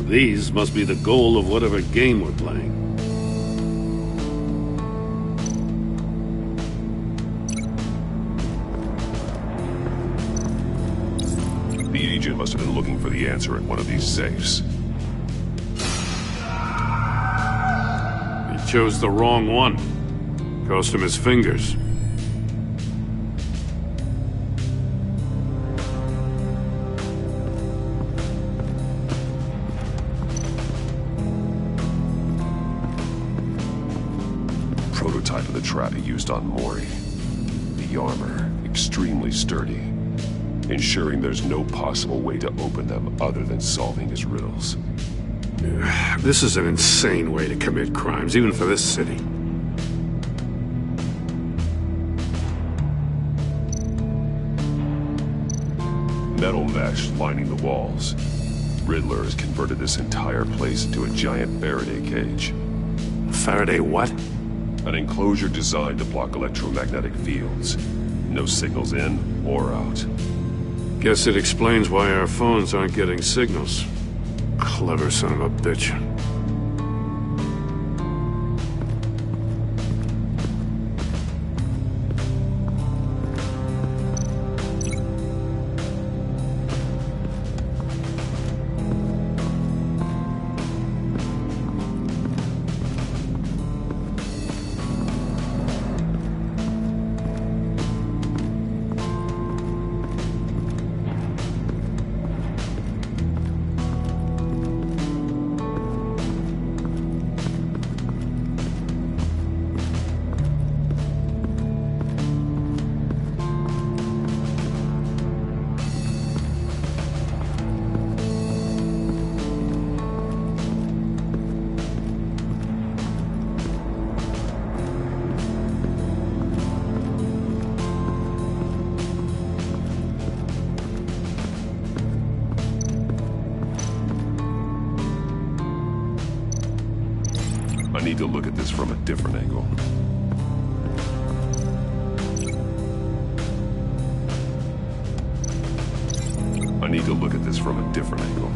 These must be the goal of whatever game we're playing. The agent must have been looking for the answer in one of these safes. He chose the wrong one. Cost him his fingers. Prototype of the trap he used on Mori. The armor, extremely sturdy, ensuring there's no possible way to open them other than solving his riddles. This is an insane way to commit crimes, even for this city. Metal mesh lining the walls. Riddler has converted this entire place into a giant Faraday cage. Faraday what? An enclosure designed to block electromagnetic fields. No signals in or out. Guess it explains why our phones aren't getting signals. Clever son of a bitch. I need to look at this from a different angle. I need to look at this from a different angle.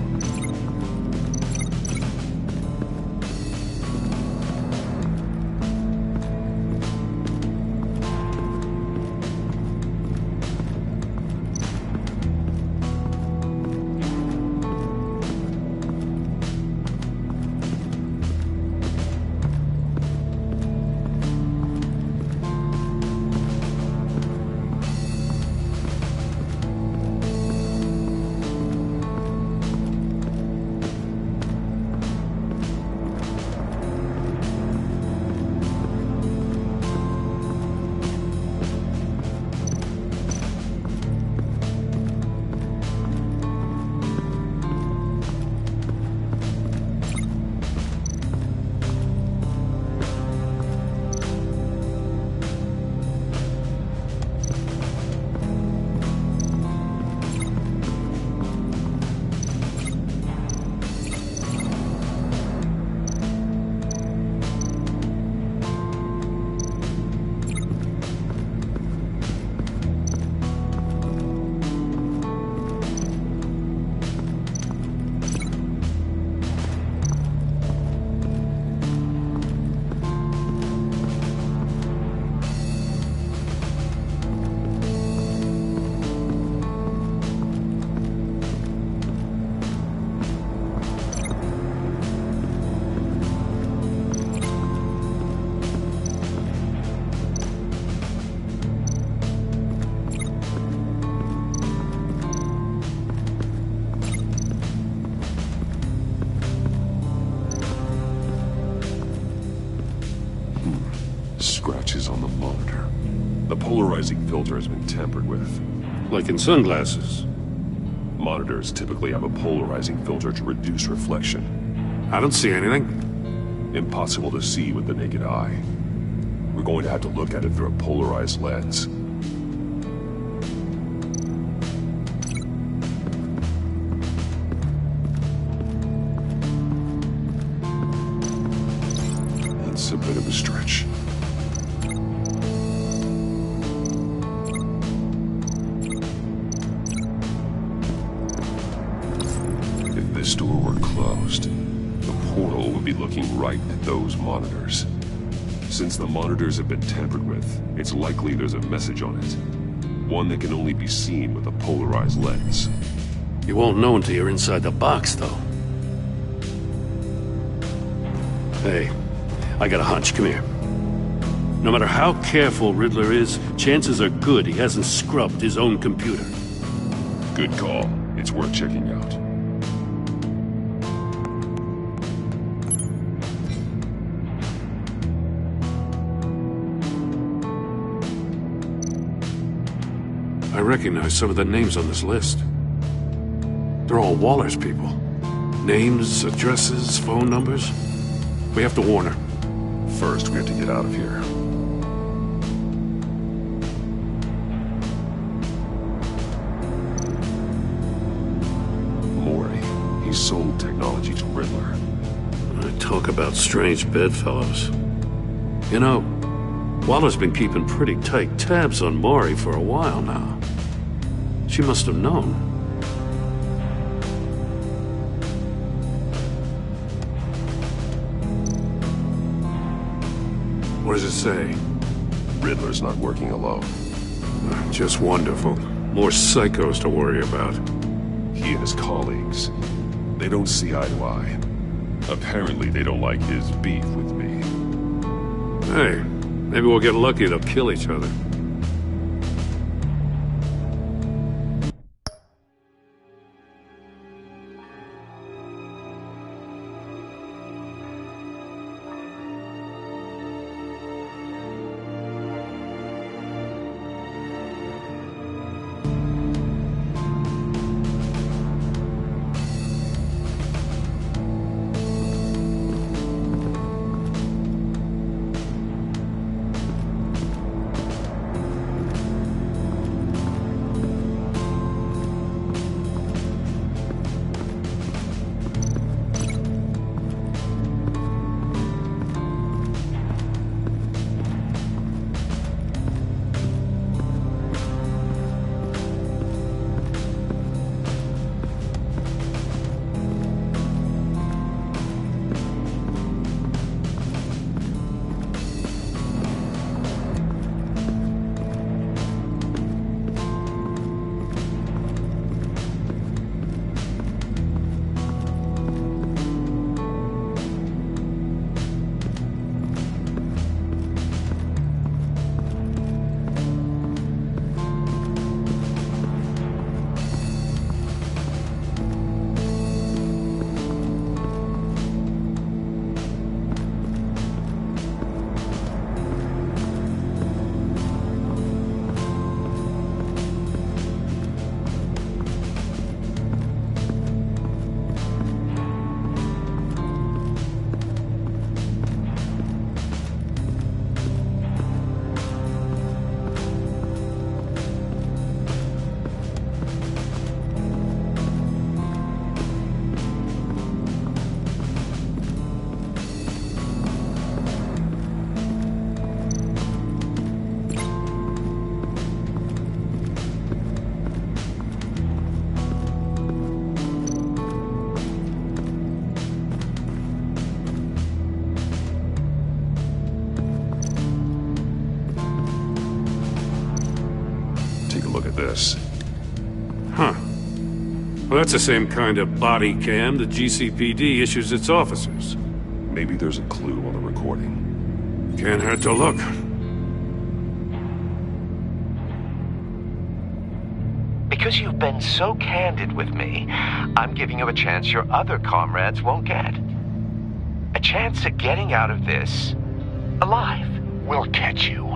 Scratches on the monitor. The polarizing filter has been tampered with. Like in sunglasses. Monitors typically have a polarizing filter to reduce reflection. I don't see anything. Impossible to see with the naked eye. We're going to have to look at it through a polarized lens. That's a bit of a stretch. If this door were closed, the portal would be looking right at those monitors. Since the monitors have been tampered with, it's likely there's a message on it. One that can only be seen with a polarized lens. You won't know until you're inside the box, though. Hey, I got a hunch. Come here. No matter how careful Riddler is, chances are good he hasn't scrubbed his own computer. Good call. It's worth checking out. I recognize some of the names on this list. They're all Waller's people. Names, addresses, phone numbers. We have to warn her. First, we have to get out of here. Mori, he sold technology to Riddler. I talk about strange bedfellows. You know, Waller's been keeping pretty tight tabs on Mori for a while now. She must have known. What does it say? Riddler's not working alone. Just wonderful. More psychos to worry about. He and his colleagues, they don't see eye to eye. Apparently they don't like his beef with me. Hey, maybe we'll get lucky to kill each other. This. Huh. Well, that's the same kind of body cam the GCPD issues its officers. Maybe there's a clue on the recording. Can't hurt to look. Because you've been so candid with me, I'm giving you a chance your other comrades won't get. A chance at getting out of this alive. will catch you.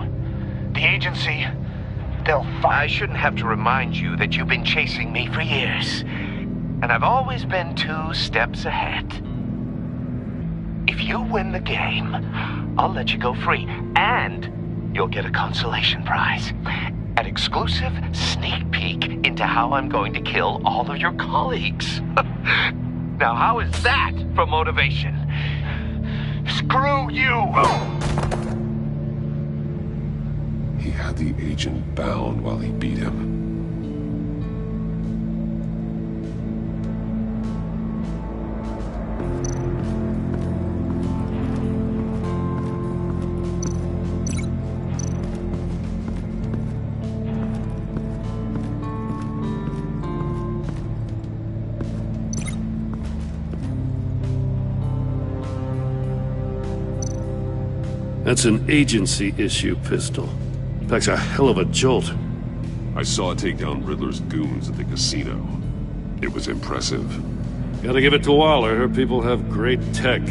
The agency, they'll find... I shouldn't have to remind you that you've been chasing me for years. And I've always been 2 steps ahead. If you win the game, I'll let you go free. And you'll get a consolation prize. An exclusive sneak peek into how I'm going to kill all of your colleagues. Now, how is that for motivation? Screw you! He had the agent bound while he beat him. That's an agency-issue pistol. Packs a hell of a jolt. I saw it take down Riddler's goons at the casino. It was impressive. Gotta give it to Waller. Her people have great tech.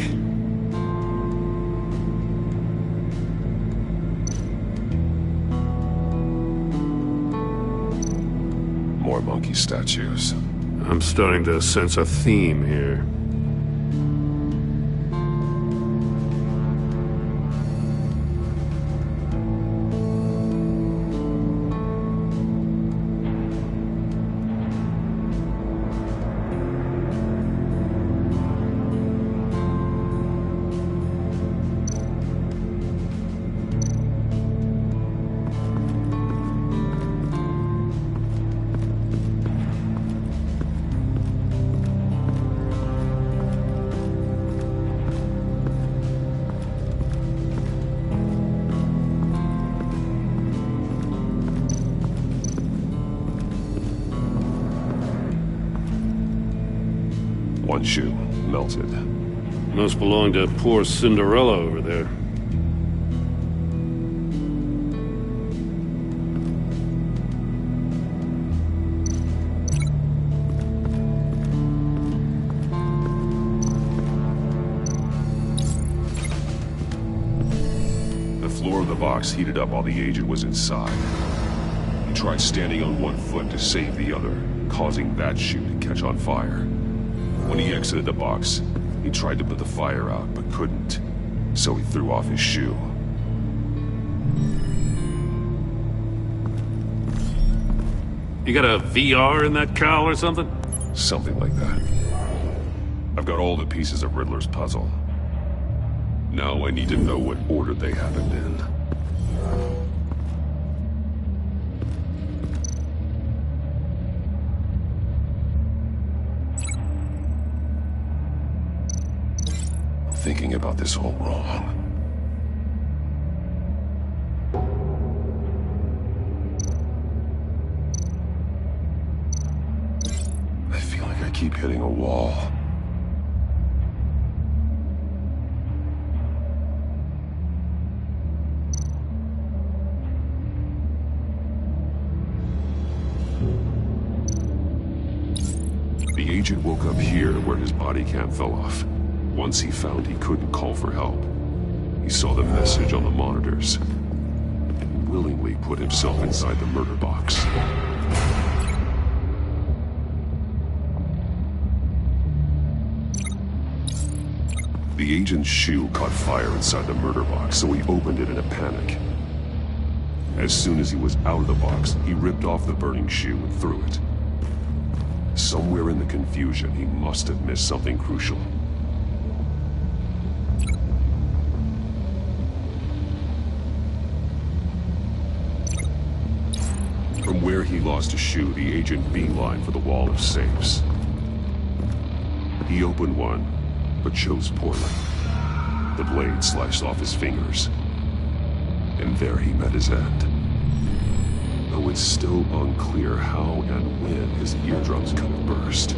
More monkey statues. I'm starting to sense a theme here. One shoe, melted. Must belong to poor Cinderella over there. The floor of the box heated up while the agent was inside. He tried standing on one foot to save the other, causing that shoe to catch on fire. When he exited the box, he tried to put the fire out, but couldn't. So he threw off his shoe. You got a VR in that cowl or something? Something like that. I've got all the pieces of Riddler's puzzle. Now I need to know what order they happened in. Thinking about this all wrong. I feel like I keep hitting a wall. The agent woke up here where his body cam fell off. Once he found he couldn't call for help, he saw the message on the monitors and willingly put himself inside the murder box. The agent's shoe caught fire inside the murder box, so he opened it in a panic. As soon as he was out of the box, he ripped off the burning shoe and threw it. Somewhere in the confusion, he must have missed something crucial. From where he lost a shoe, the agent beelined for the wall of safes. He opened one, but chose poorly. The blade sliced off his fingers. And there he met his end. Though it's still unclear how and when his eardrums could have burst.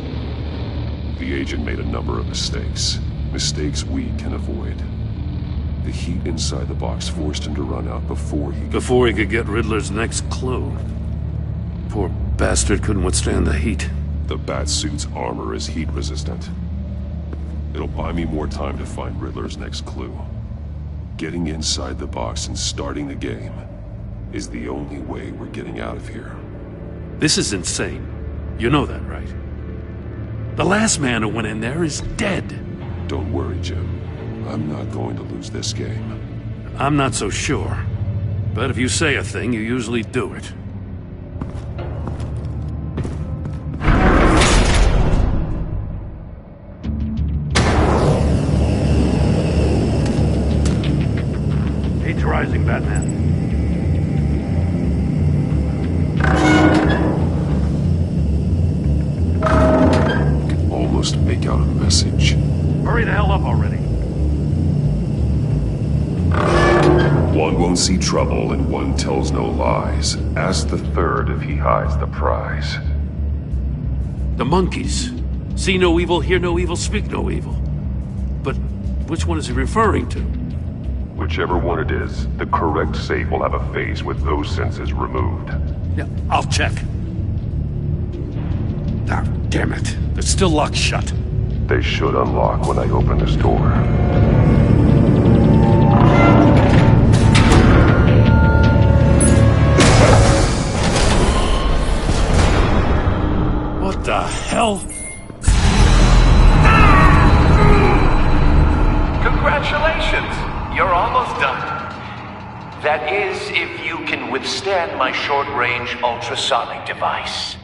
The agent made a number of mistakes. Mistakes we can avoid. The heat inside the box forced him to run out before he could get Riddler's next clue. Poor bastard couldn't withstand the heat. The Batsuit's armor is heat-resistant. It'll buy me more time to find Riddler's next clue. Getting inside the box and starting the game is the only way we're getting out of here. This is insane. You know that, right? The last man who went in there is dead. Don't worry, Jim. I'm not going to lose this game. I'm not so sure. But if you say a thing, you usually do it. Heat's rising, Batman. Almost make out a message. Hurry the hell up already. One won't see trouble and one tells no lies. Ask the third if he hides the prize. The monkeys. See no evil, hear no evil, speak no evil. But which one is he referring to? Whichever one it is, the correct safe will have a face with those senses removed. Yeah, I'll check. Ah, damn it. They're still locked shut. They should unlock when I open this door. What the hell? Congratulations! You're almost done. That is, if you can withstand my short-range ultrasonic device.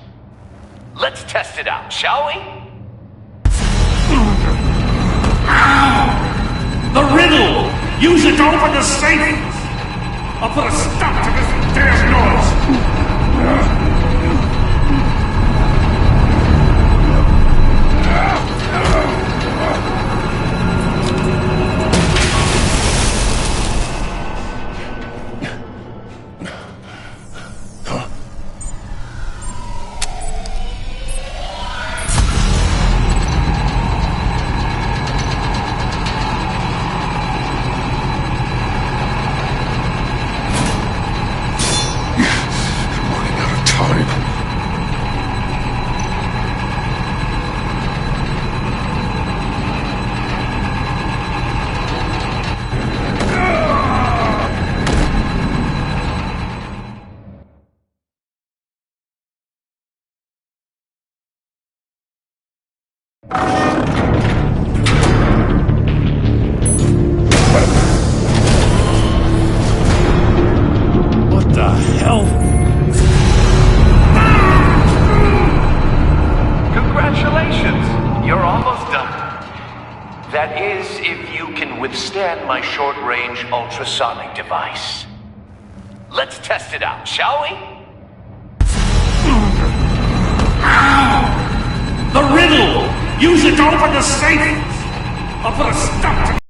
Let's test it out, shall we? The riddle! Use it to open the safe! I'll put a stop to this damn noise! Congratulations! You're almost done. That is, if you can withstand my short-range ultrasonic device. Let's test it out, shall we? The riddle! Use it to open the safe! I'll put a stop to...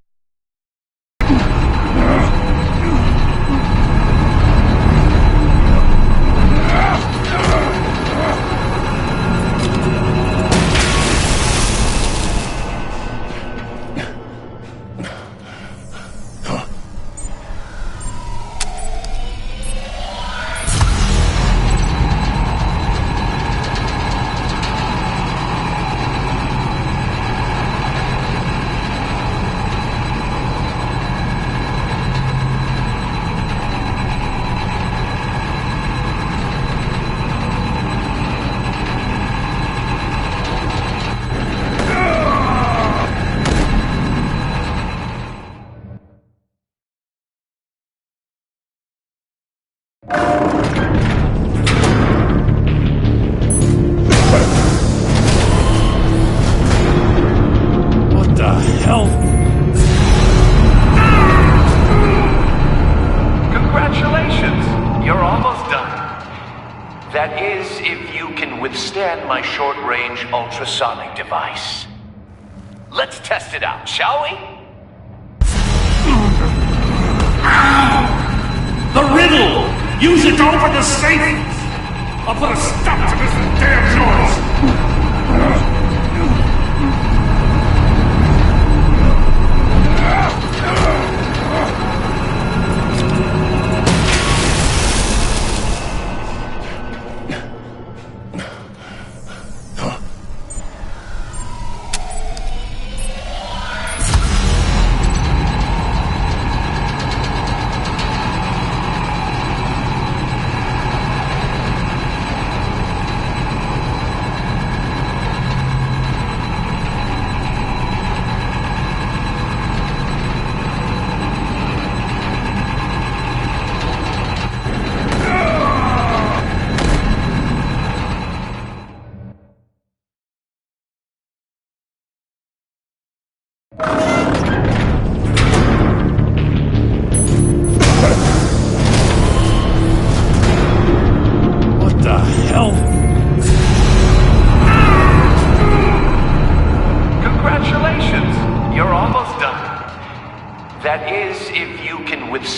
Congratulations! You're almost done. That is, if you can withstand my short-range ultrasonic device. Let's test it out, shall we? The riddle! Use it to open the safe! I'll put a stop to this damn noise!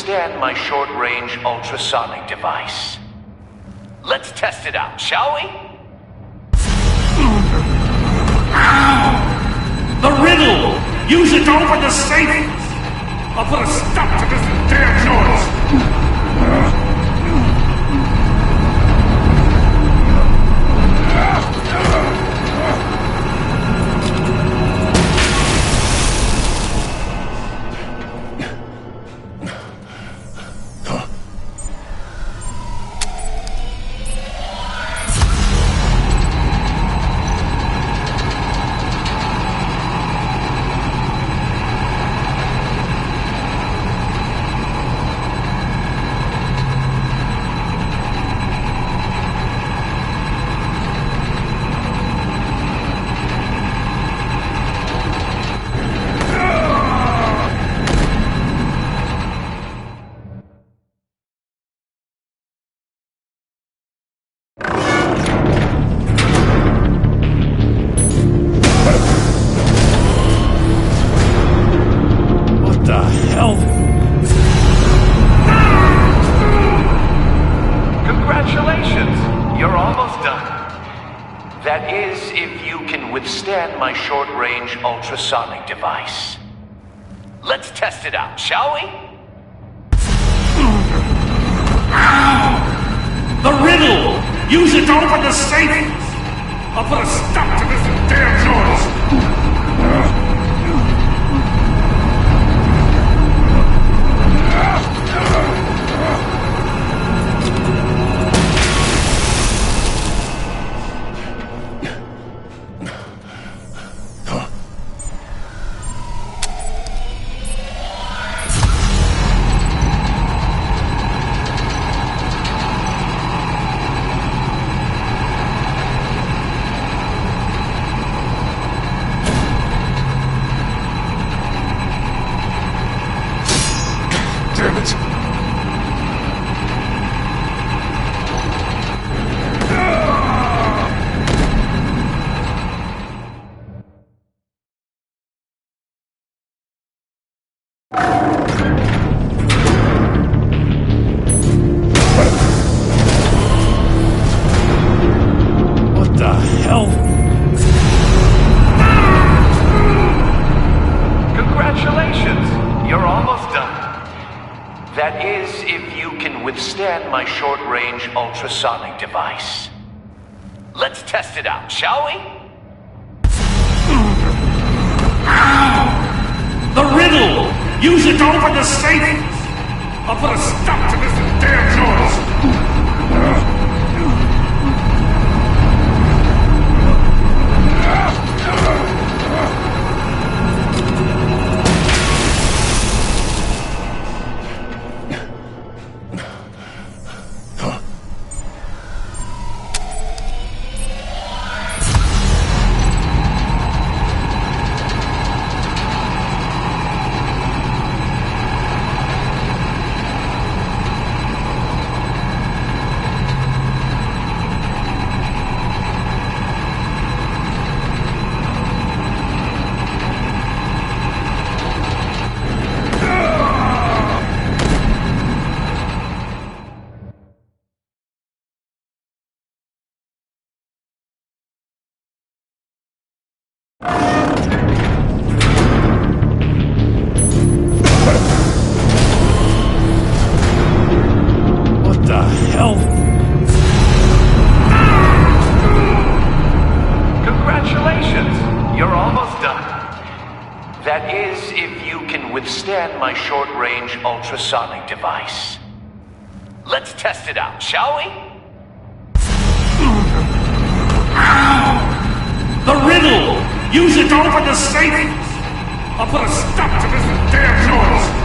withstand my short-range ultrasonic device. Let's test it out, shall we? The riddle! Use it to open the safe! I'll put a stop to this damn noise! Congratulations! You're almost done. That is, if you can withstand my short-range ultrasonic device. Let's test it out, shall we? The riddle! Use it to open the safe! I'll put a stop to this damn noise! Congratulations! You're almost done. That is, if you can withstand my short-range ultrasonic device. Let's test it out, shall we? The riddle! Use it to open the safe! I'll put a stop to this damn noise! That is, if you can withstand my short-range ultrasonic device. Let's test it out, shall we? The riddle! Use it to open the safe! I'll put a stop to this damn noise!